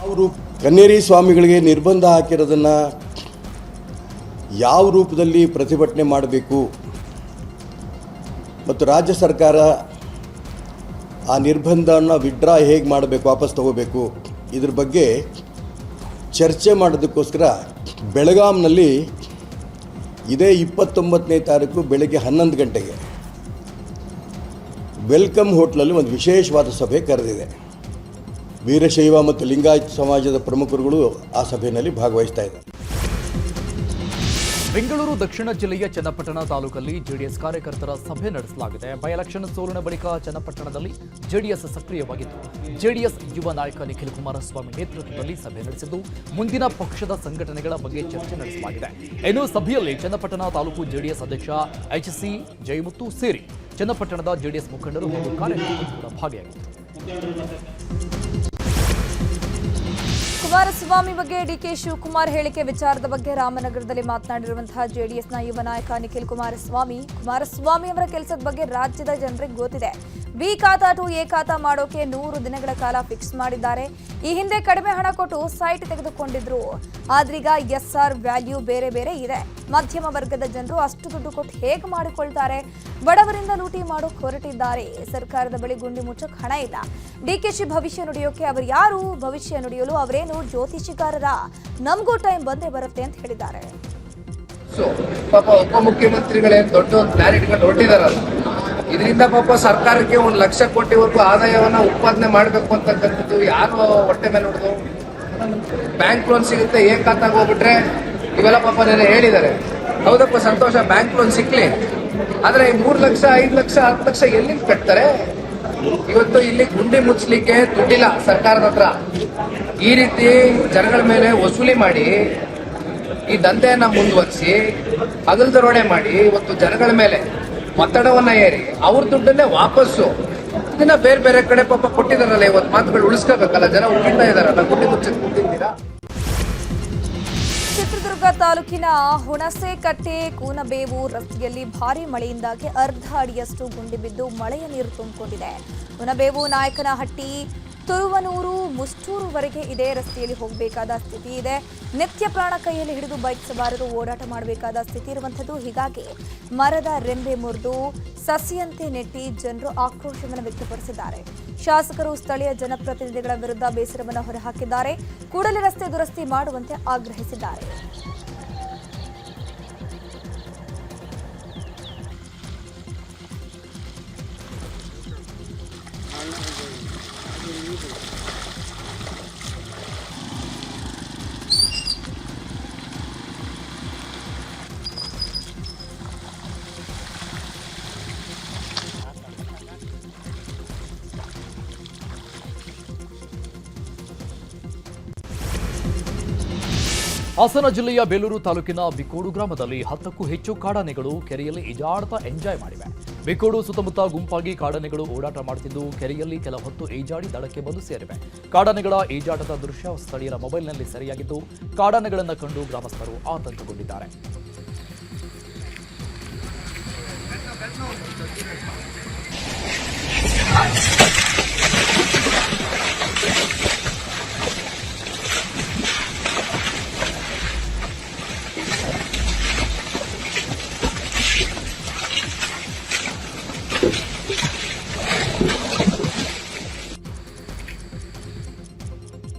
ಅವರು ಕನ್ನೇರಿ ಸ್ವಾಮಿಗಳಿಗೆ ನಿರ್ಬಂಧ ಹಾಕಿರೋದನ್ನ ಯಾವ ರೂಪದಲ್ಲಿ ಪ್ರತಿಭಟನೆ ಮಾಡಬೇಕು ಮತ್ತು ರಾಜ್ಯ ಸರ್ಕಾರ ಆ ನಿರ್ಬಂಧವನ್ನು ವಿಡ್ರಾ ಹೇಗೆ ಮಾಡಬೇಕು, ವಾಪಸ್ ತಗೋಬೇಕು, ಇದ್ರ ಬಗ್ಗೆ ಚರ್ಚೆ ಮಾಡೋದಕ್ಕೋಸ್ಕರ ಬೆಳಗಾಂನಲ್ಲಿ ಇದೇ 29ನೇ ತಾರೀಕು ಬೆಳಗ್ಗೆ 11 ಗಂಟೆಗೆ ವೆಲ್ಕಮ್ ಹೋಟ್ಲಲ್ಲಿ ಒಂದು ವಿಶೇಷವಾದ ಸಭೆ ಕರೆದಿದೆ. ವೀರಶೈವ ಮತ್ತು ಲಿಂಗಾಯತ ಸಮಾಜದ ಪ್ರಮುಖರುಗಳು ಆ ಸಭೆಯಲ್ಲಿ ಭಾಗವಹಿಸ್ತಾ ಇದ್ದಾರೆ. ಬೆಂಗಳೂರು ದಕ್ಷಿಣ ಜಿಲ್ಲೆಯ ಚನ್ನಪಟ್ಟಣ ತಾಲೂಕಲ್ಲಿ ಜೆಡಿಎಸ್ ಕಾರ್ಯಕರ್ತರ ಸಭೆ ನಡೆಸಲಾಗಿದೆ. ಬೈ ಎಲೆಕ್ಷನ್ ಸೋಲಿನ ಬಳಿಕ ಚನ್ನಪಟ್ಟಣದಲ್ಲಿ ಜೆಡಿಎಸ್ ಸಕ್ರಿಯವಾಗಿತ್ತು. ಜೆಡಿಎಸ್ ಯುವ ನಾಯಕ ನಿಖಿಲ್ ಕುಮಾರಸ್ವಾಮಿ ನೇತೃತ್ವದಲ್ಲಿ ಸಭೆ ನಡೆಸಿದ್ದು ಮುಂದಿನ ಪಕ್ಷದ ಸಂಘಟನೆಗಳ ಬಗ್ಗೆ ಚರ್ಚೆ ನಡೆಸಲಾಗಿದೆ. ಇನ್ನು ಸಭೆಯಲ್ಲಿ ಚನ್ನಪಟ್ಟಣ ತಾಲೂಕು ಜೆಡಿಎಸ್ ಅಧ್ಯಕ್ಷ ಎಚ್.ಸಿ. ಜಯಮುತ್ತು ಸೇರಿ ಚನ್ನಪಟ್ಟಣದ ಜೆಡಿಎಸ್ ಮುಖಂಡರು ಹಾಗೂ ಕಾರ್ಯಕರ್ತರು ಕೂಡ ಭಾಗಿಯಾಗಿದ್ದರು. ಕುಮಾರಸ್ವಾಮಿ ಬಗ್ಗೆ ಡಿಕೆ ಶಿವಕುಮಾರ್ ಹೇಳಿಕೆ ವಿಚಾರದ ಬಗ್ಗೆ ರಾಮನಗರದಲ್ಲಿ ಮಾತನಾಡಿರುವಂತಹ ಜೆಡಿಎಸ್ನ ಯುವ ನಾಯಕ ನಿಖಿಲ್ ಕುಮಾರಸ್ವಾಮಿ ಅವರ ಕೆಲಸದ ಬಗ್ಗೆ ರಾಜ್ಯದ ಜನರಿಗೆ ಗೊತ್ತಿದೆ. ಬಿ ಖಾತಾ ಟು ಎ ಖಾತಾ ಮಾಡೋಕೆ 100 ದಿನಗಳ ಕಾಲ ಫಿಕ್ಸ್ ಮಾಡಿದ್ದಾರೆ. ಈ ಹಿಂದೆ ಕಡಿಮೆ ಹಣ ಕೊಟ್ಟು ಸೈಟ್ ತೆಗೆದುಕೊಂಡಿದ್ರು. ಆದ್ರೀಗ ಎಸ್ಆರ್ ವ್ಯಾಲ್ಯೂ ಬೇರೆ ಬೇರೆ ಇದೆ. ಮಧ್ಯಮ ವರ್ಗದ ಜನರು ಅಷ್ಟು ದುಡ್ಡು ಕೊಟ್ಟು ಹೇಗೆ ಮಾಡಿಕೊಳ್ತಾರೆ? ಬಡವರಿಂದ ಲೂಟಿ ಮಾಡೋಕೆ ಹೊರಟಿದ್ದಾರೆ. ಸರ್ಕಾರದ ಬಳಿ ಗುಂಡಿ ಮುಚ್ಚೋಕೆ ಹಣ ಇಲ್ಲ. ಡಿಕೆಶಿ ಭವಿಷ್ಯ ನುಡಿಯೋಕೆ ಅವರು ಯಾರು? ಭವಿಷ್ಯ ನುಡಿಯಲು ಅವರೇನು ಜ್ಯೋತಿಷಿಗಾರರ? ನಮಗೂ ಟೈಮ್ ಬಂದೇ ಬರುತ್ತೆ ಅಂತ ಹೇಳಿದ್ದಾರೆ. ಪಾಪ ಉಪಮುಖ್ಯಮಂತ್ರಿಗಳೇನು ದೊಡ್ಡ ಕ್ಲಾರಿಟಿಗಳು ಹೊರಟಿದಾರಲ್ಲ, ಇದರಿಂದ ಪಾಪ ಸರ್ಕಾರಕ್ಕೆ 1 ಲಕ್ಷ ಕೋಟಿವರೆಗೂ ಆದಾಯವನ್ನ ಉತ್ಪಾದನೆ ಮಾಡಬೇಕು ಅಂತಕ್ಕಂಥದ್ದು ಯಾರು ಹೊಟ್ಟೆ ಮೇಲೆ ಹೊಡೆದು? ಬ್ಯಾಂಕ್ ಲೋನ್ ಸಿಗುತ್ತೆ, ಖಾತಾಗ ಹೋಗ್ಬಿಟ್ರೆ ಇವೆಲ್ಲ ಪಾಪ ನೆನೆ ಹೇಳಿದ್ದಾರೆ. ಹೌದಪ್ಪ, ಸಂತೋಷ, ಬ್ಯಾಂಕ್ ಲೋನ್ ಸಿಕ್ಲಿ. ಆದ್ರೆ 3 ಲಕ್ಷ 5 ಲಕ್ಷ 10 ಲಕ್ಷ ಎಲ್ಲಿಂದ ಕಟ್ತಾರೆ? ಇವತ್ತು ಇಲ್ಲಿ ಗುಂಡಿ ಮುಚ್ಚಲಿಕ್ಕೆ ದುಡ್ಡಿಲ್ಲ ಸರ್ಕಾರದ ಹತ್ರ. ಈ ರೀತಿ ಜನಗಳ ಮೇಲೆ ವಸೂಲಿ ಮಾಡಿ ಈ ದಂಧೆಯನ್ನ ಮುಂದುವರಿಸಿ ಹಗಲು ದರೋಡೆ ಮಾಡಿ ಇವತ್ತು ಜನಗಳ ಮೇಲೆ ಒತ್ತಡವನ್ನ ಏರಿ ಅವ್ರ ದುಡ್ಡನ್ನೇ ವಾಪಸ್ಸು ಇದನ್ನ ಬೇರೆ ಬೇರೆ ಕಡೆ ಪಾಪ ಕೊಟ್ಟಿದಾರಲ್ಲ. ಇವತ್ತು ಮಾತುಗಳು ಉಳಿಸ್ಕೋಬೇಕಲ್ಲ, ಜನ ಉಳಿತಾ ಇದಾರಲ್ಲ, ಗುಂಡಿ ಮುಚ್ಚಿ ಕೂತಿದ್ದೀರಾ? ಚಿತ್ರದುರ್ಗ ತಾಲೂಕಿನ ಹುಣಸೆಕಟ್ಟೆ ಕೂನಬೇವು ರಸ್ತೆಯಲ್ಲಿ ಭಾರೀ ಮಳೆಯಿಂದಾಗಿ ಅರ್ಧ ಅಡಿಯಷ್ಟು ಗುಂಡಿ ಬಿದ್ದು ಮಳೆಯ ನೀರು ತುಂಬಿಕೊಂಡಿದೆ. ಹುಣಬೇವು ನಾಯಕನಹಟ್ಟಿ ತುರುವನೂರು ಮುಷ್ಟೂರುವರೆಗೆ ಇದೇ ರಸ್ತೆಯಲ್ಲಿ ಹೋಗಬೇಕಾದ ಸ್ಥಿತಿ ಇದೆ. ನಿತ್ಯ ಪ್ರಾಣ ಕೈಯಲ್ಲಿ ಹಿಡಿದು ಬೈಕ್ ಸವಾರರು ಓಡಾಟ ಮಾಡಬೇಕಾದ ಸ್ಥಿತಿ ಇರುವಂಥದ್ದು. ಹೀಗಾಗಿ ಮರದ ರೆಂಬೆ ಮುರಿದು ಸಸಿಯಂತೆ ನೆಟ್ಟಿ ಜನರು ಆಕ್ರೋಶವನ್ನು ವ್ಯಕ್ತಪಡಿಸಿದ್ದಾರೆ. ಶಾಸಕರು ಸ್ಥಳೀಯ ಜನಪ್ರತಿನಿಧಿಗಳ ವಿರುದ್ಧ ಬೇಸರವನ್ನು ಹೊರಹಾಕಿದ್ದಾರೆ. ಕೂಡಲೇ ರಸ್ತೆ ದುರಸ್ತಿ ಮಾಡುವಂತೆ ಆಗ್ರಹಿಸಿದ್ದಾರೆ. ಹಾಸನ ಜಿಲ್ಲೆಯ ಬೇಲೂರು ತಾಲೂಕಿನ ಬಿಕೋಡು ಗ್ರಾಮದಲ್ಲಿ 10ಕ್ಕೂ ಹೆಚ್ಚು ಕಾಡಾನೆಗಳು ಕೆರೆಯಲ್ಲಿ ಈಜಾಡ್ತಾ ಎಂಜಾಯ್ ಮಾಡಿವೆ. ಬಿಕೋಡು ಸುತ್ತಮುತ್ತ ಗುಂಪಾಗಿ ಕಾಡಾನೆಗಳು ಓಡಾಟ ಮಾಡುತ್ತಿದ್ದು ಕೆರೆಯಲ್ಲಿ ಕೆಲ ಹೊತ್ತು ಈಜಾಡಿ ದಡಕ್ಕೆ ಬಂದು ಸೇರಿವೆ. ಕಾಡಾನೆಗಳ ಈಜಾಟದ ದೃಶ್ಯ ಸ್ಥಳೀಯರ ಮೊಬೈಲ್ನಲ್ಲಿ ಸೆರೆಯಾಗಿದ್ದು ಕಾಡಾನೆಗಳನ್ನು ಕಂಡು ಗ್ರಾಮಸ್ಥರು ಆತಂಕಗೊಂಡಿದ್ದಾರೆ.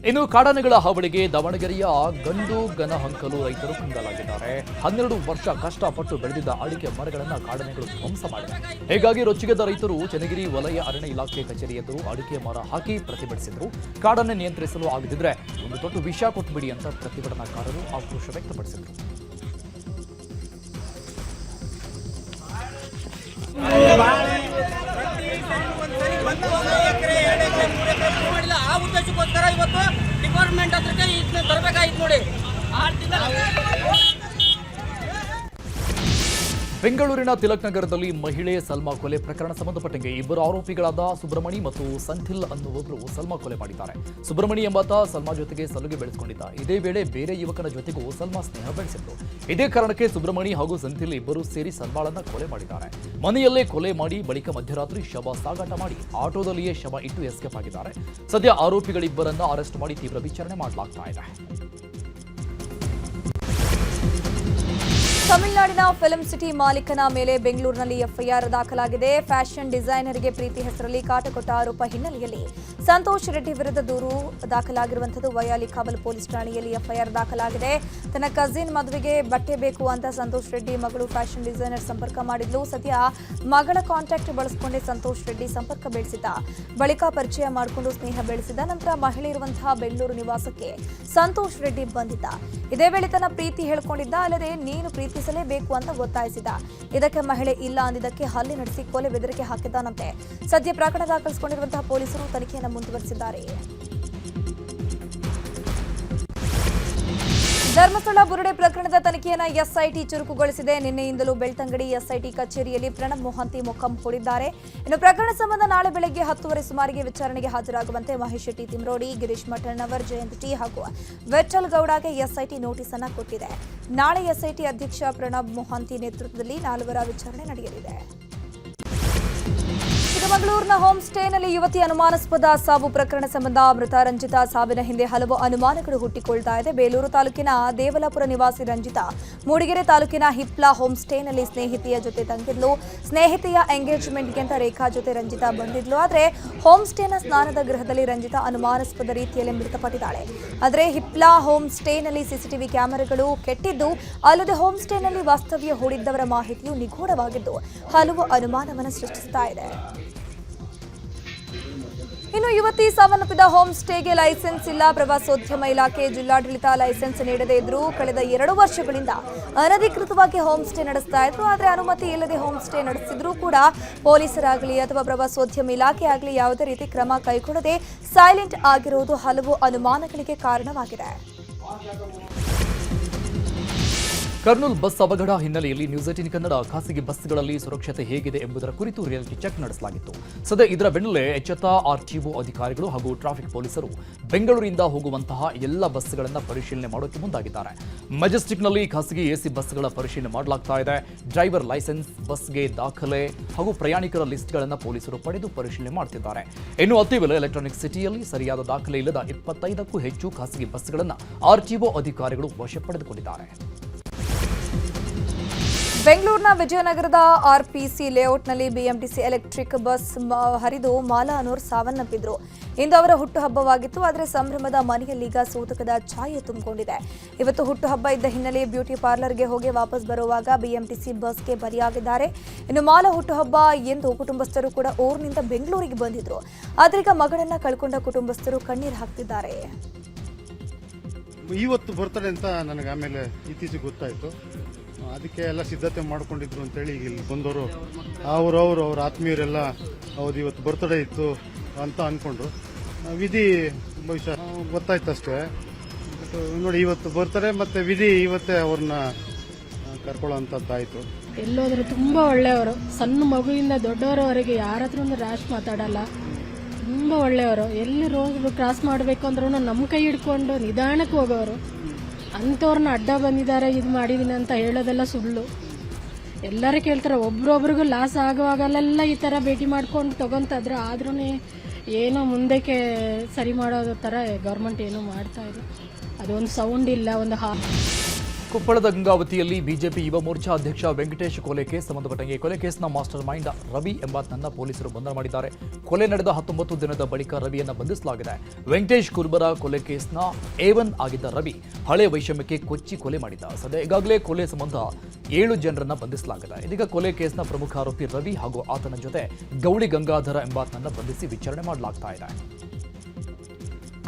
ಇನ್ನು ಕಾಡಾನೆಗಳ ಹಾವಳಿಗೆ ದಾವಣಗೆರೆಯ ಗಂಡು ಗನಹಂಕಲು ರೈತರು ಕಂಗಾಲಾಗಿದ್ದಾರೆ. 12 ವರ್ಷ ಕಷ್ಟಪಟ್ಟು ಬೆಳೆದಿದ್ದ ಅಡಿಕೆ ಮರಗಳನ್ನು ಕಾಡಾನೆಗಳು ಧ್ವಂಸ ಮಾಡಿವೆ. ಹೀಗಾಗಿ ರೊಚ್ಚಿಗೆದ್ದ ರೈತರು ಚನ್ನಗಿರಿ ವಲಯ ಅರಣ್ಯ ಇಲಾಖೆ ಕಚೇರಿ ಎದುರು ಅಡಿಕೆ ಮರ ಹಾಕಿ ಪ್ರತಿಭಟಿಸಿದರು. ಕಾಡಾನೆ ನಿಯಂತ್ರಿಸಲು ಆಗದಿದ್ರೆ ಒಂದು ದೊಡ್ಡ ವಿಷ ಕೊಟ್ಟುಬಿಡಿ ಅಂತ ಪ್ರತಿಭಟನಾಕಾರರು ಆಕ್ರೋಶ ವ್ಯಕ್ತಪಡಿಸಿದರು. ಆ ಉದ್ದೇಶಕ್ಕೋಸ್ಕರ ಇವತ್ತು ಡಿಪಾರ್ಟ್ಮೆಂಟ್ ಹತ್ರಕ್ಕೆ ಇದನ್ನ ತರಬೇಕಾಯ್ತು ನೋಡಿ. ಬೆಂಗಳೂರಿನ ತಿಲಕ್ ನಗರದಲ್ಲಿ ಮಹಿಳೆ ಸಲ್ಮಾ ಕೊಲೆ ಪ್ರಕರಣ ಸಂಬಂಧಪಟ್ಟಂಗೆ ಇಬ್ಬರು ಆರೋಪಿಗಳಾದ ಸುಬ್ರಮಣಿ ಮತ್ತು ಸಂಥಿಲ್ ಅನ್ನುವೊಬ್ಬರು ಸಲ್ಮಾ ಕೊಲೆ ಮಾಡಿದ್ದಾರೆ. ಸುಬ್ರಮಣಿ ಎಂಬಾತ ಸಲ್ಮಾ ಜೊತೆಗೆ ಸಲುಗೆ ಬೆಳೆಸಿಕೊಂಡಿದ್ದ. ಇದೇ ವೇಳೆ ಬೇರೆ ಯುವಕನ ಜೊತೆಗೂ ಸಲ್ಮಾ ಸ್ನೇಹ ಬೆಳೆಸಿದ್ರು. ಇದೇ ಕಾರಣಕ್ಕೆ ಸುಬ್ರಮಣಿ ಹಾಗೂ ಸಂಥಿಲ್ ಇಬ್ಬರು ಸೇರಿ ಸಲ್ಮಾಳನ್ನ ಕೊಲೆ ಮಾಡಿದ್ದಾರೆ. ಮನೆಯಲ್ಲೇ ಕೊಲೆ ಮಾಡಿ ಬಳಿಕ ಮಧ್ಯರಾತ್ರಿ ಶವ ಸಾಗಾಟ ಮಾಡಿ ಆಟೋದಲ್ಲಿಯೇ ಶವ ಇಟ್ಟು ಎಸ್ಕೇಪ್ ಆಗಿದ್ದಾರೆ. ಸದ್ಯ ಆರೋಪಿಗಳಿಬ್ಬರನ್ನ ಅರೆಸ್ಟ್ ಮಾಡಿ ತೀವ್ರ ವಿಚಾರಣೆ ಮಾಡಲಾಗ್ತಾ ಇದೆ. ತಮಿಳುನಾಡಿನ ಫಿಲ್ಮ್ ಸಿಟಿ ಮಾಲೀಕನ ಮೇಲೆ ಬೆಂಗಳೂರಿನಲ್ಲಿ ಎಫ್ಐಆರ್ ದಾಖಲಾಗಿದೆ. ಫ್ಯಾಷನ್ ಡಿಸೈನರ್ಗೆ ಪ್ರೀತಿ ಹೆಸರಲ್ಲಿ ಕಾಟ ಕೊಟ್ಟ ಆರೋಪ ಹಿನ್ನೆಲೆಯಲ್ಲಿ ಸಂತೋಷ್ ರೆಡ್ಡಿ ವಿರುದ್ಧ ದೂರು ದಾಖಲಾಗಿರುವಂಥದ್ದು. ವೈಯಾಲಿ ಕಾವಲ್ ಪೊಲೀಸ್ ಠಾಣೆಯಲ್ಲಿ ಎಫ್ಐಆರ್ ದಾಖಲಾಗಿದೆ. ತನ್ನ ಕಸಿನ್ ಮದುವೆಗೆ ಬಟ್ಟೆ ಬೇಕು ಅಂತ ಸಂತೋಷ್ ರೆಡ್ಡಿ ಮಗಳು ಫ್ಯಾಷನ್ ಡಿಸೈನರ್ ಸಂಪರ್ಕ ಮಾಡಿದ್ಲು. ಸದ್ಯ ಮಗಳ ಕಾಂಟ್ಯಾಕ್ಟ್ ಬಳಸಿಕೊಂಡೇ ಸಂತೋಷ್ ರೆಡ್ಡಿ ಸಂಪರ್ಕ ಬೆಳೆಸಿದ್ದ. ಬಳಿಕ ಪರಿಚಯ ಮಾಡಿಕೊಂಡು ಸ್ನೇಹ ಬೆಳೆಸಿದ. ನಂತರ ಮಹಿಳೆ ಇರುವಂತಹ ಬೆಂಗಳೂರು ನಿವಾಸಕ್ಕೆ ಸಂತೋಷ್ ರೆಡ್ಡಿ ಬಂದಿದ್ದ. ಇದೇ ವೇಳೆ ತನ್ನ ಪ್ರೀತಿ ಹೇಳ್ಕೊಂಡಿದ್ದ. ಅಲ್ಲದೆ ನೀನು ಪ್ರೀತಿಸಲೇಬೇಕು ಅಂತ ಒತ್ತಾಯಿಸಿದ. ಇದಕ್ಕೆ ಮಹಿಳೆ ಇಲ್ಲ ಅಂದಿದ್ದಕ್ಕೆ ಹಲ್ಲೆ ನಡೆಸಿ ಕೊಲೆ ಬೆದರಿಕೆ ಹಾಕಿದ್ದಾನಂತೆ. ಸದ್ಯ ಪ್ರಕರಣ ದಾಖಲಿಸಿಕೊಂಡಿರುವಂತಹ ಪೊಲೀಸರು ತನಿಖೆಯನ್ನು ಮುಂದುವರೆಸಿದ್ದಾರೆ. ಧರ್ಮಸ್ಥಳ ಬುರುಡೆ ಪ್ರಕರಣದ ತನಿಖೆಯನ್ನು ಎಸ್ಐಟಿ ಚುರುಕುಗೊಳಿಸಿದೆ. ನಿನ್ನೆಯಿಂದಲೂ ಬೆಳ್ತಂಗಡಿ ಎಸ್ಐಟಿ ಕಚೇರಿಯಲ್ಲಿ ಪ್ರಣಬ್ ಮೊಹಂತಿ ಮೊಕಂ ಹೂಡಿದ್ದಾರೆ. ಇನ್ನು ಪ್ರಕರಣ ಸಂಬಂಧ ನಾಳೆ ಬೆಳಗ್ಗೆ 10:30 ಸುಮಾರಿಗೆ ವಿಚಾರಣೆಗೆ ಹಾಜರಾಗುವಂತೆ ಮಹೇಶ್ ಶೆಟ್ಟಿ ತಿಮ್ರೋಡಿ, ಗಿರೀಶ್ ಮಠಣ್ಣವರ್, ಜಯಂತ್ ಟಿ ಹಾಗೂ ವಿಠಲ್ ಗೌಡಗೆ ಎಸ್ಐಟಿ ನೋಟಿಸ್ ಅನ್ನು ಕೊಟ್ಟಿದೆ. ನಾಳೆ ಎಸ್ಐಟಿ ಅಧ್ಯಕ್ಷ ಪ್ರಣಬ್ ಮೊಹಂತಿ ನೇತೃತ್ವದಲ್ಲಿ 4 ವಿಚಾರಣೆ ನಡೆಯಲಿದೆ. ಚಿಕ್ಕಮಗಳೂರಿನ ಹೋಮ್ ಸ್ಟೇನಲ್ಲಿ ಯುವತಿ ಅನುಮಾನಾಸ್ಪದ ಸಾವು ಪ್ರಕರಣ ಸಂಬಂಧ ಮೃತ ರಂಜಿತಾ ಸಾವಿನ ಹಿಂದೆ ಹಲವು ಅನುಮಾನಗಳು ಹುಟ್ಟಿಕೊಳ್ತಾ ಇದೆ. ಬೇಲೂರು ತಾಲೂಕಿನ ದೇವಲಾಪುರ ನಿವಾಸಿ ರಂಜಿತಾ ಮೂಡಿಗೆರೆ ತಾಲೂಕಿನ ಹಿಪ್ಲಾ ಹೋಮ್ ಸ್ಟೇನಲ್ಲಿ ಸ್ನೇಹಿತೆಯ ಜೊತೆ ತಂಗಿದ್ಲು. ಸ್ನೇಹಿತೆಯ ಎಂಗೇಜ್ಮೆಂಟ್ಗೆ ಅಂತ ರೇಖಾ ಜೊತೆ ರಂಜಿತಾ ಬಂದಿದ್ಲು. ಆದರೆ ಹೋಮ್ ಸ್ಟೇನ ಸ್ನಾನದ ಗೃಹದಲ್ಲಿ ರಂಜಿತಾ ಅನುಮಾನಾಸ್ಪದ ರೀತಿಯಲ್ಲಿ ಮೃತಪಟ್ಟಿದ್ದಾಳೆ. ಆದರೆ ಹಿಪ್ಲಾ ಹೋಮ್ ಸ್ಟೇನಲ್ಲಿ ಸಿಸಿಟಿವಿ ಕ್ಯಾಮೆರಾಗಳು ಕೆಟ್ಟಿದ್ದು, ಅಲ್ಲದೆ ಹೋಮ್ ಸ್ಟೇನಲ್ಲಿ ವಾಸ್ತವ್ಯ ಹೂಡಿದ್ದವರ ಮಾಹಿತಿಯು ನಿಗೂಢವಾಗಿದ್ದು ಹಲವು ಅನುಮಾನವನ್ನು ಸೃಷ್ಟಿಸ್ತಾ ಇದೆ. ಇನ್ನು ಯುವತಿ ಸಾವನ್ನಪ್ಪಿದ ಹೋಮ್ ಸ್ಟೇಗೆ ಲೈಸೆನ್ಸ್ ಇಲ್ಲ. ಪ್ರವಾಸೋದ್ಯಮ ಇಲಾಖೆ ಜಿಲ್ಲಾಡಳಿತ ಲೈಸೆನ್ಸ್ ನೀಡದೇ ಇದ್ರು. ಕಳೆದ 2 ವರ್ಷಗಳಿಂದ ಅನಧಿಕೃತವಾಗಿ ಹೋಮ್ ಸ್ಟೇ ನಡೆಸ್ತಾ ಇದ್ರು. ಆದರೆ ಅನುಮತಿ ಇಲ್ಲದೆ ಹೋಮ್ ಸ್ಟೇ ನಡೆಸಿದ್ರು ಕೂಡ ಪೊಲೀಸರಾಗಲಿ ಅಥವಾ ಪ್ರವಾಸೋದ್ಯಮ ಇಲಾಖೆ ಆಗಲಿ ಯಾವುದೇ ರೀತಿ ಕ್ರಮ ಕೈಗೊಳ್ಳದೆ ಸೈಲೆಂಟ್ ಆಗಿರುವುದು ಹಲವು ಅನುಮಾನಗಳಿಗೆ ಕಾರಣವಾಗಿದೆ. ಕರ್ನೂಲ್ ಬಸ್ ಅವಘಡ ಹಿನ್ನೆಲೆಯಲ್ಲಿ ನ್ಯೂಸ್ 18 ಕನ್ನಡ ಖಾಸಗಿ ಬಸ್ಗಳಲ್ಲಿ ಸುರಕ್ಷತೆ ಹೇಗಿದೆ ಎಂಬುದರ ಕುರಿತು ರಿಯಾಲಿಟಿ ಚೆಕ್ ನಡೆಸಲಾಗಿತ್ತು. ಸದ್ಯ ಇದರ ಬೆನ್ನಲ್ಲೇ ಎಚ್ಚೆತ್ತ ಆರ್ಟಿಒ ಅಧಿಕಾರಿಗಳು ಹಾಗೂ ಟ್ರಾಫಿಕ್ ಪೊಲೀಸರು ಬೆಂಗಳೂರಿನಿಂದ ಹೋಗುವಂತಹ ಎಲ್ಲ ಬಸ್ಗಳನ್ನು ಪರಿಶೀಲನೆ ಮಾಡೋಕೆ ಮುಂದಾಗಿದ್ದಾರೆ. ಮೆಜೆಸ್ಟಿಕ್ನಲ್ಲಿ ಖಾಸಗಿ ಎಸಿ ಬಸ್ಗಳ ಪರಿಶೀಲನೆ ಮಾಡಲಾಗ್ತಾ ಇದೆ. ಡ್ರೈವರ್ ಲೈಸೆನ್ಸ್, ಬಸ್ಗೆ ದಾಖಲೆ ಹಾಗೂ ಪ್ರಯಾಣಿಕರ ಲಿಸ್ಟ್ಗಳನ್ನು ಪೊಲೀಸರು ಪಡೆದು ಪರಿಶೀಲನೆ ಮಾಡ್ತಿದ್ದಾರೆ. ಇನ್ನು ಅತಿ ವೇಳೆ ಎಲೆಕ್ಟ್ರಾನಿಕ್ ಸಿಟಿಯಲ್ಲಿ ಸರಿಯಾದ ದಾಖಲೆ ಇಲ್ಲದ 25ಕ್ಕೂ ಹೆಚ್ಚು ಖಾಸಗಿ ಬಸ್ಗಳನ್ನು ಆರ್ಟಿಒ ಅಧಿಕಾರಿಗಳು ವಶ ಪಡೆದುಕೊಂಡಿದ್ದಾರೆ. ಬೆಂಗಳೂರಿನ ವಿಜಯನಗರದ ಆರ್ಪಿಸಿ ಲೇಔಟ್ನಲ್ಲಿ ಬಿಎಂಟಿಸಿ ಎಲೆಕ್ಟ್ರಿಕ್ ಬಸ್ ಹರಿದು ಮಾಲಾ ಅನ್ನೋರು ಸಾವನ್ನಪ್ಪಿದ್ರು. ಇಂದು ಅವರ ಹುಟ್ಟುಹಬ್ಬವಾಗಿತ್ತು. ಆದರೆ ಸಂಭ್ರಮದ ಮನೆಯಲ್ಲೀಗ ಸೂತಕದ ಛಾಯೆ ತುಂಬಿಕೊಂಡಿದೆ. ಇವತ್ತು ಹುಟ್ಟುಹಬ್ಬ ಇದ್ದ ಹಿನ್ನೆಲೆ ಬ್ಯೂಟಿ ಪಾರ್ಲರ್ಗೆ ಹೋಗಿ ವಾಪಸ್ ಬರುವಾಗ ಬಿಎಂಟಿಸಿ ಬಸ್ಗೆ ಬಲಿಯಾಗಿದ್ದಾರೆ. ಇನ್ನು ಮಾಲಾ ಹುಟ್ಟುಹಬ್ಬ ಎಂದು ಕುಟುಂಬಸ್ಥರು ಕೂಡ ಊರಿನಿಂದ ಬೆಂಗಳೂರಿಗೆ ಬಂದಿದ್ರು. ಆದರೆ ಈಗ ಮಗಳನ್ನ ಕಳ್ಕೊಂಡ ಕುಟುಂಬಸ್ಥರು ಕಣ್ಣೀರು ಹಾಕ್ತಿದ್ದಾರೆ. ಇವತ್ತು ಬರ್ತಾರೆ ಅಂತ ನನಗೆ ಆಮೇಲೆ ಇತ್ತೀಚೆಗೆ ಗೊತ್ತಾಯಿತು. ಅದಕ್ಕೆ ಎಲ್ಲ ಸಿದ್ಧತೆ ಮಾಡ್ಕೊಂಡಿದ್ರು ಅಂತೇಳಿ ಈಗ ಇಲ್ಲಿ ಬಂದವರು ಅವ್ರ ಆತ್ಮೀಯರೆಲ್ಲ ಹೌದು ಇವತ್ತು ಬರ್ತಡೇ ಇತ್ತು ಅಂತ ಅಂದ್ಕೊಂಡ್ರು. ವಿಧಿ ಬಹುಶಃ ಗೊತ್ತಾಯ್ತು ಅಷ್ಟೇ. ನೋಡಿ ಇವತ್ತು ಬರ್ತಾರೆ ಮತ್ತೆ ವಿಧಿ ಇವತ್ತೇ ಅವ್ರನ್ನ ಕರ್ಕೊಳ್ಳೋ ಅಂಥದ್ದಾಯಿತು. ಎಲ್ಲೋದ್ರು ತುಂಬ ಒಳ್ಳೆಯವರು. ಸಣ್ಣ ಮಗುವಿಂದ ದೊಡ್ಡವರವರೆಗೆ ಯಾರ ಹತ್ರ ರ್ಯಾಶ್ ಮಾತಾಡಲ್ಲ. ತುಂಬ ಒಳ್ಳೆಯವರು. ಎಲ್ಲಿ ರೋಡ್ ಕ್ರಾಸ್ ಮಾಡಬೇಕು ಅಂದ್ರೂ ನಮ್ಮ ಕೈ ಹಿಡ್ಕೊಂಡು ನಿಧಾನಕ್ಕೆ ಹೋಗೋರು. ಅಂಥವ್ರನ್ನ ಅಡ್ಡ ಬಂದಿದ್ದಾರೆ ಇದು ಮಾಡಿದ್ದೀನಿ ಅಂತ ಹೇಳೋದೆಲ್ಲ ಸುಳ್ಳು. ಎಲ್ಲರೂ ಕೇಳ್ತಾರೆ. ಒಬ್ರೊಬ್ರಿಗೂ ಲಾಸ್ ಆಗುವಾಗಲೆಲ್ಲ ಈ ಥರ ಭೇಟಿ ಮಾಡ್ಕೊಂಡು ತಗೊಂತಾದ್ರೆ ಆದ್ರೂ ಏನೋ ಮುಂದಕ್ಕೆ ಸರಿ ಮಾಡೋ ಥರ ಗೌರ್ಮೆಂಟ್ ಏನೂ ಮಾಡ್ತಾ ಇಲ್ಲ. ಅದೊಂದು ಸೌಂಡ್ ಇಲ್ಲ, ಒಂದು ಕೊಪ್ಪಳದ ಗಂಗಾವತಿಯಲ್ಲಿ ಬಿಜೆಪಿ ಯುವ ಮೋರ್ಚಾ ಅಧ್ಯಕ್ಷ ವೆಂಕಟೇಶ್ ಕೊಲೆ ಕೇಸ್ ಸಂಬಂಧಪಟ್ಟಂಗೆ ಕೊಲೆ ಕೇಸ್ನ ಮಾಸ್ಟರ್ ಮೈಂಡ್ ರವಿ ಎಂಬಾತನನ್ನ ಪೊಲೀಸರು ಬಂಧನ ಮಾಡಿದ್ದಾರೆ. ಕೊಲೆ ನಡೆದ 19 ದಿನದ ಬಳಿಕ ರವಿಯನ್ನ ಬಂಧಿಸಲಾಗಿದೆ. ವೆಂಕಟೇಶ್ ಕುರ್ಬರ ಕೊಲೆ ಕೇಸ್ನ A1 ಆಗಿದ್ದ ರವಿ ಹಳೆ ವೈಷಮ್ಯಕ್ಕೆ ಕೊಚ್ಚಿ ಕೊಲೆ ಮಾಡಿದ್ದ. ಸದ್ಯ ಈಗಾಗಲೇ ಕೊಲೆ ಸಂಬಂಧ 7 ಜನರನ್ನ ಬಂಧಿಸಲಾಗಿದೆ. ಇದೀಗ ಕೊಲೆ ಕೇಸ್ನ ಪ್ರಮುಖ ಆರೋಪಿ ರವಿ ಹಾಗೂ ಆತನ ಜೊತೆ ಗೌಳಿ ಗಂಗಾಧರ ಎಂಬಾತನನ್ನ ಬಂಧಿಸಿ ವಿಚಾರಣೆ ಮಾಡಲಾಗ್ತಾ ಇದೆ.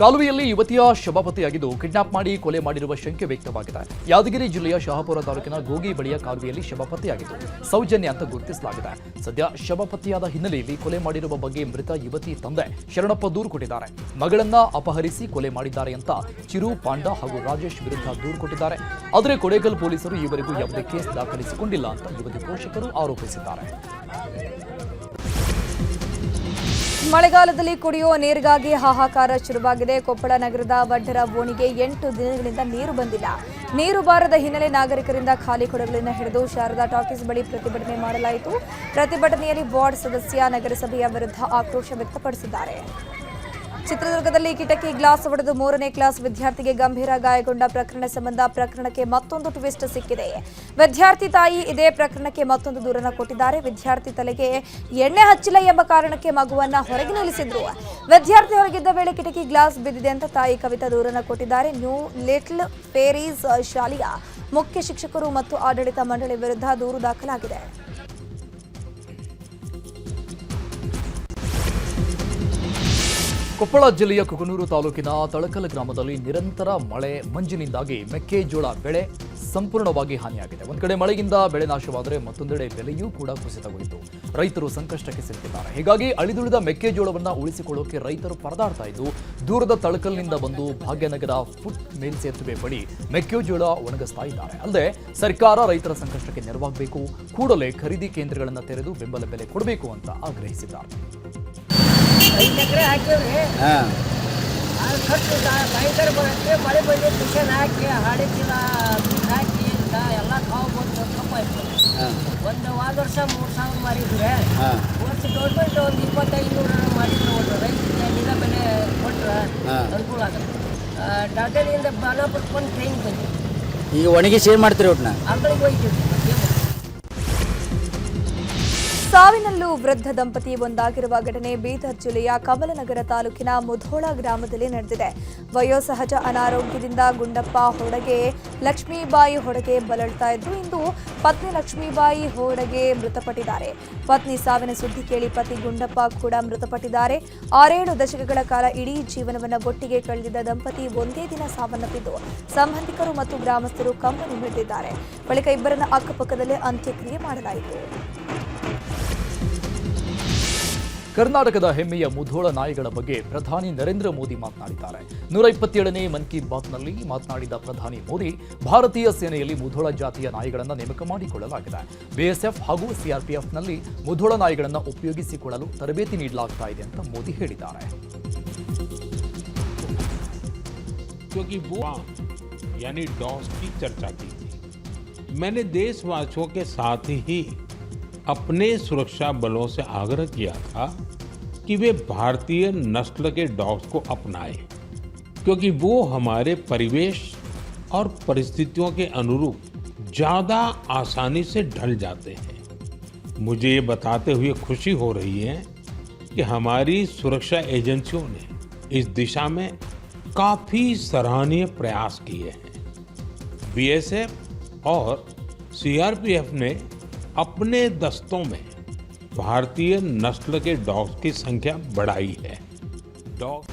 ಕಾಲುವೆಯಲ್ಲಿ ಯುವತಿಯ ಶವ ಪತ್ತೆಯಾಗಿದ್ದು ಕಿಡ್ನಾಪ್ ಮಾಡಿ ಕೊಲೆ ಮಾಡಿರುವ ಶಂಕೆ ವ್ಯಕ್ತವಾಗಿದೆ. ಯಾದಗಿರಿ ಜಿಲ್ಲೆಯ ಶಹಾಪುರ ತಾಲೂಕಿನ ಗೋಗಿ ಬಳಿಯ ಕಾಲುವೆಯಲ್ಲಿ ಶವ ಪತ್ತೆಯಾಗಿದ್ದು ಸೌಜನ್ಯ ಅಂತ ಗುರುತಿಸಲಾಗಿದೆ. ಸದ್ಯ ಶವ ಪತ್ತೆಯಾದ ಹಿನ್ನೆಲೆಯಲ್ಲಿ ಕೊಲೆ ಮಾಡಿರುವ ಬಗ್ಗೆ ಮೃತ ಯುವತಿ ತಂದೆ ಶರಣಪ್ಪ ದೂರು ಕೊಟ್ಟಿದ್ದಾರೆ. ಮಗಳನ್ನ ಅಪಹರಿಸಿ ಕೊಲೆ ಮಾಡಿದ್ದಾರೆ ಅಂತ ಚಿರು, ಪಾಂಡ ಹಾಗೂ ರಾಜೇಶ್ ವಿರುದ್ಧ ದೂರು ಕೊಟ್ಟಿದ್ದಾರೆ. ಆದರೆ ಕೊಡೇಕಲ್ ಪೊಲೀಸರು ಈವರೆಗೂ ಯಾವುದೇ ಕೇಸ್ ದಾಖಲಿಸಿಕೊಂಡಿಲ್ಲ ಅಂತ ಯುವತಿ ಪೋಷಕರು ಆರೋಪಿಸಿದ್ದಾರೆ. ಮಳೆಗಾಲದಲ್ಲಿ ಕುಡಿಯುವ ನೀರಿಗಾಗಿ ಹಾಹಾಕಾರ ಶುರುವಾಗಿದೆ. ಕೊಪ್ಪಳ ನಗರದ ವಡ್ಡರ ಬೋಣಿಗೆ 8 ದಿನಗಳಿಂದ ನೀರು ಬಂದಿಲ್ಲ. ನೀರು ಬಾರದ ಹಿನ್ನೆಲೆ ನಾಗರಿಕರಿಂದ ಖಾಲಿ ಕೊಡಗಳನ್ನು ಹಿಡಿದು ಶಾರದಾ ಟಾಕೀಸ್ ಬಳಿ ಪ್ರತಿಭಟನೆ ಮಾಡಲಾಯಿತು. ಪ್ರತಿಭಟನೆಯಲ್ಲಿ ವಾರ್ಡ್ ಸದಸ್ಯ ನಗರಸಭೆಯ ವಿರುದ್ಧ ಆಕ್ರೋಶ ವ್ಯಕ್ತಪಡಿಸಿದ್ದಾರೆ. ಚಿತ್ರದುರ್ಗದಲ್ಲಿ ಕಿಟಕಿ ಗ್ಲಾಸ್ ಒಡೆದು 3ನೇ ಕ್ಲಾಸ್ ವಿದ್ಯಾರ್ಥಿಗೆ ಗಂಭೀರ ಗಾಯಗೊಂಡ ಪ್ರಕರಣ ಸಂಬಂಧ ಪ್ರಕರಣಕ್ಕೆ ಮತ್ತೊಂದು ಟ್ವಿಸ್ಟ್ ಸಿಕ್ಕಿದೆ. ವಿದ್ಯಾರ್ಥಿ ತಾಯಿ ಇದೇ ಪ್ರಕರಣಕ್ಕೆ ಮತ್ತೊಂದು ದೂರನ್ನು ಕೊಟ್ಟಿದ್ದಾರೆ. ವಿದ್ಯಾರ್ಥಿ ತಲೆಗೆ ಎಣ್ಣೆ ಹಚ್ಚಿಲ್ಲ ಎಂಬ ಕಾರಣಕ್ಕೆ ಮಗುವನ್ನ ಹೊರಗೆ ನಿಲ್ಲಿಸಿದ್ರು. ವಿದ್ಯಾರ್ಥಿ ಹೊರಗಿದ್ದ ವೇಳೆ ಕಿಟಕಿ ಗ್ಲಾಸ್ ಬಿದ್ದಿದೆ ಅಂತ ತಾಯಿ ಕವಿತಾ ದೂರನ್ನು ಕೊಟ್ಟಿದ್ದಾರೆ. ನ್ಯೂ ಲಿಟ್ಲ್ ಫೇರೀಸ್ ಶಾಲೆಯ ಮುಖ್ಯ ಶಿಕ್ಷಕರು ಮತ್ತು ಆಡಳಿತ ಮಂಡಳಿ ವಿರುದ್ಧ ದೂರು ದಾಖಲಾಗಿದೆ. ಕೊಪ್ಪಳ ಜಿಲ್ಲೆಯ ಕುಕನೂರು ತಾಲೂಕಿನ ತಳಕಲ ಗ್ರಾಮದಲ್ಲಿ ನಿರಂತರ ಮಳೆ ಮಂಜಿನಿಂದಾಗಿ ಮೆಕ್ಕೆಜೋಳ ಬೆಳೆ ಸಂಪೂರ್ಣವಾಗಿ ಹಾನಿಯಾಗಿದೆ. ಒಂದು ಕಡೆ ಮಳೆಯಿಂದ ಬೆಳೆ ನಾಶವಾದರೆ ಮತ್ತೊಂದೆಡೆ ಬೆಲೆಯೂ ಕೂಡ ಕುಸಿತಗೊಂಡಿತು. ರೈತರು ಸಂಕಷ್ಟಕ್ಕೆ ಸಿಲುಕಿದ್ದಾರೆ. ಹೀಗಾಗಿ ಅಳಿದುಳಿದ ಮೆಕ್ಕೆಜೋಳವನ್ನು ಉಳಿಸಿಕೊಳ್ಳೋಕೆ ರೈತರು ಪರದಾಡ್ತಾ ಇದ್ದು ದೂರದ ತಳಕಲ್ನಿಂದ ಬಂದು ಭಾಗ್ಯನಗರ ಫುಟ್ ಮೇಲ್ಸೇತುವೆ ಬಳಿ ಮೆಕ್ಕೆಜೋಳ ಒಣಗಿಸ್ತಾ ಇದ್ದಾರೆ. ಅಲ್ಲದೆ ಸರ್ಕಾರ ರೈತರ ಸಂಕಷ್ಟಕ್ಕೆ ನೆರವಾಗಬೇಕು, ಕೂಡಲೇ ಖರೀದಿ ಕೇಂದ್ರಗಳನ್ನು ತೆರೆದು ಬೆಂಬಲ ಬೆಲೆ ಕೊಡಬೇಕು ಅಂತ ಆಗ್ರಹಿಸಿದ್ದಾರೆ. 5 ಎಕರೆ ಹಾಕಿವ್ರಿ. ಅದು ಖರ್ಚು ರೈತರು ಬರುತ್ತೆ. ಮಳೆ ಬಂದು ಮಿಷನ್ ಹಾಕಿ ಹಾಡಿಸಿದ ಹಾಕಿ ಎಲ್ಲ ಕಾವು ಬಂದು ಕಪ್ಪಾಯ್ತು. ಒಂದು ವರ್ಷ 3,000 ಮಾರಿದ್ರೆ ವರ್ಷ ಗೌರ್ಮೆಂಟ್ ಒಂದು 2,500 ಮಾಡಿದ್ರೆ ಒಂದು ರೈತರಿಗೆ ನಿಜ ಬೆಲೆ ಕೊಟ್ಟರೆ ಅನುಕೂಲ ಆಗುತ್ತೆ. ಟಾಟಲಿಂದ ಬಲ ಬಿಟ್ಕೊಂಡು ಟ್ರೈನ್ ಬಂದು ಈಗ ಒಣಗಿಸಿ ಏನು ಮಾಡ್ತೀರಿ ಒಟ್ಟನ್ನ ಅಂಗಡಿಗೆ ಹೋಗ್ತೀವಿ. ಸಾವಿನಲ್ಲೂ ವೃದ್ಧ ದಂಪತಿ ಒಂದಾಗಿರುವ ಘಟನೆ ಬೀದರ್ ಜಿಲ್ಲೆಯ ಕಮಲನಗರ ತಾಲೂಕಿನ ಮುಧೋಳ ಗ್ರಾಮದಲ್ಲಿ ನಡೆದಿದೆ. ವಯೋಸಹಜ ಅನಾರೋಗ್ಯದಿಂದ ಗುಂಡಪ್ಪ ಹೊಡಗೆ ಲಕ್ಷ್ಮೀಬಾಯಿ ಹೊಡಗೆ ಬಳಲ್ತಾ ಇದ್ರು. ಇಂದು ಪತ್ನಿ ಲಕ್ಷ್ಮೀಬಾಯಿ ಹೊಡಗೆ ಮೃತಪಟ್ಟಿದ್ದಾರೆ. ಪತ್ನಿ ಸಾವಿನ ಸುದ್ದಿ ಕೇಳಿ ಪತಿ ಗುಂಡಪ್ಪ ಕೂಡ ಮೃತಪಟ್ಟಿದ್ದಾರೆ. 6-7 ದಶಕಗಳ ಕಾಲ ಇಡೀ ಜೀವನವನ್ನು ಒಟ್ಟಿಗೆ ಕಳೆದಿದ್ದ ದಂಪತಿ ಒಂದೇ ದಿನ ಸಾವನ್ನಪ್ಪಿದ್ದು ಸಂಬಂಧಿಕರು ಮತ್ತು ಗ್ರಾಮಸ್ಥರು ಕಂಬನಿ ಮಿಡಿದಿದ್ದಾರೆ. ಬಳಿಕ ಇಬ್ಬರನ್ನ ಅಕ್ಕಪಕ್ಕದಲ್ಲೇ ಅಂತ್ಯಕ್ರಿಯೆ ಮಾಡಲಾಯಿತು. ಕರ್ನಾಟಕದ ಹೆಮ್ಮೆಯ ಮುಧೋಳ ನಾಯಿಗಳ ಬಗ್ಗೆ ಪ್ರಧಾನಿ ನರೇಂದ್ರ ಮೋದಿ ಮಾತನಾಡಿದ್ದಾರೆ. 127ನೇ ಮನ್ ಕಿ ಬಾತ್ನಲ್ಲಿ ಮಾತನಾಡಿದ ಪ್ರಧಾನಿ ಮೋದಿ, ಭಾರತೀಯ ಸೇನೆಯಲ್ಲಿ ಮುಧೋಳ ಜಾತಿಯ ನಾಯಿಗಳನ್ನು ನೇಮಕ ಮಾಡಿಕೊಳ್ಳಲಾಗಿದೆ. ಬಿಎಸ್ಎಫ್ ಹಾಗೂ ಸಿಆರ್ಪಿಎಫ್ನಲ್ಲಿ ಮುಧೋಳ ನಾಯಿಗಳನ್ನು ಉಪಯೋಗಿಸಿಕೊಳ್ಳಲು ತರಬೇತಿ ನೀಡಲಾಗ್ತಾ ಇದೆ ಅಂತ ಮೋದಿ ಹೇಳಿದ್ದಾರೆ. क्योंकि वो यानी डॉग्स की चर्चा की थी, मैंने देशवासियों के साथ ही अपने सुरक्षा बलों से आग्रह किया था कि वे भारतीय नस्ल के डॉग्स को अपनाएं, क्योंकि वो हमारे परिवेश और परिस्थितियों के अनुरूप ज़्यादा आसानी से ढल जाते हैं. मुझे ये बताते हुए खुशी हो रही है कि हमारी सुरक्षा एजेंसियों ने इस दिशा में काफ़ी सराहनीय प्रयास किए हैं. बीएसएफ और सीआरपीएफ ने अपने दस्तों में भारतीय नस्ल के डॉग्स की संख्या बढ़ाई है. डॉग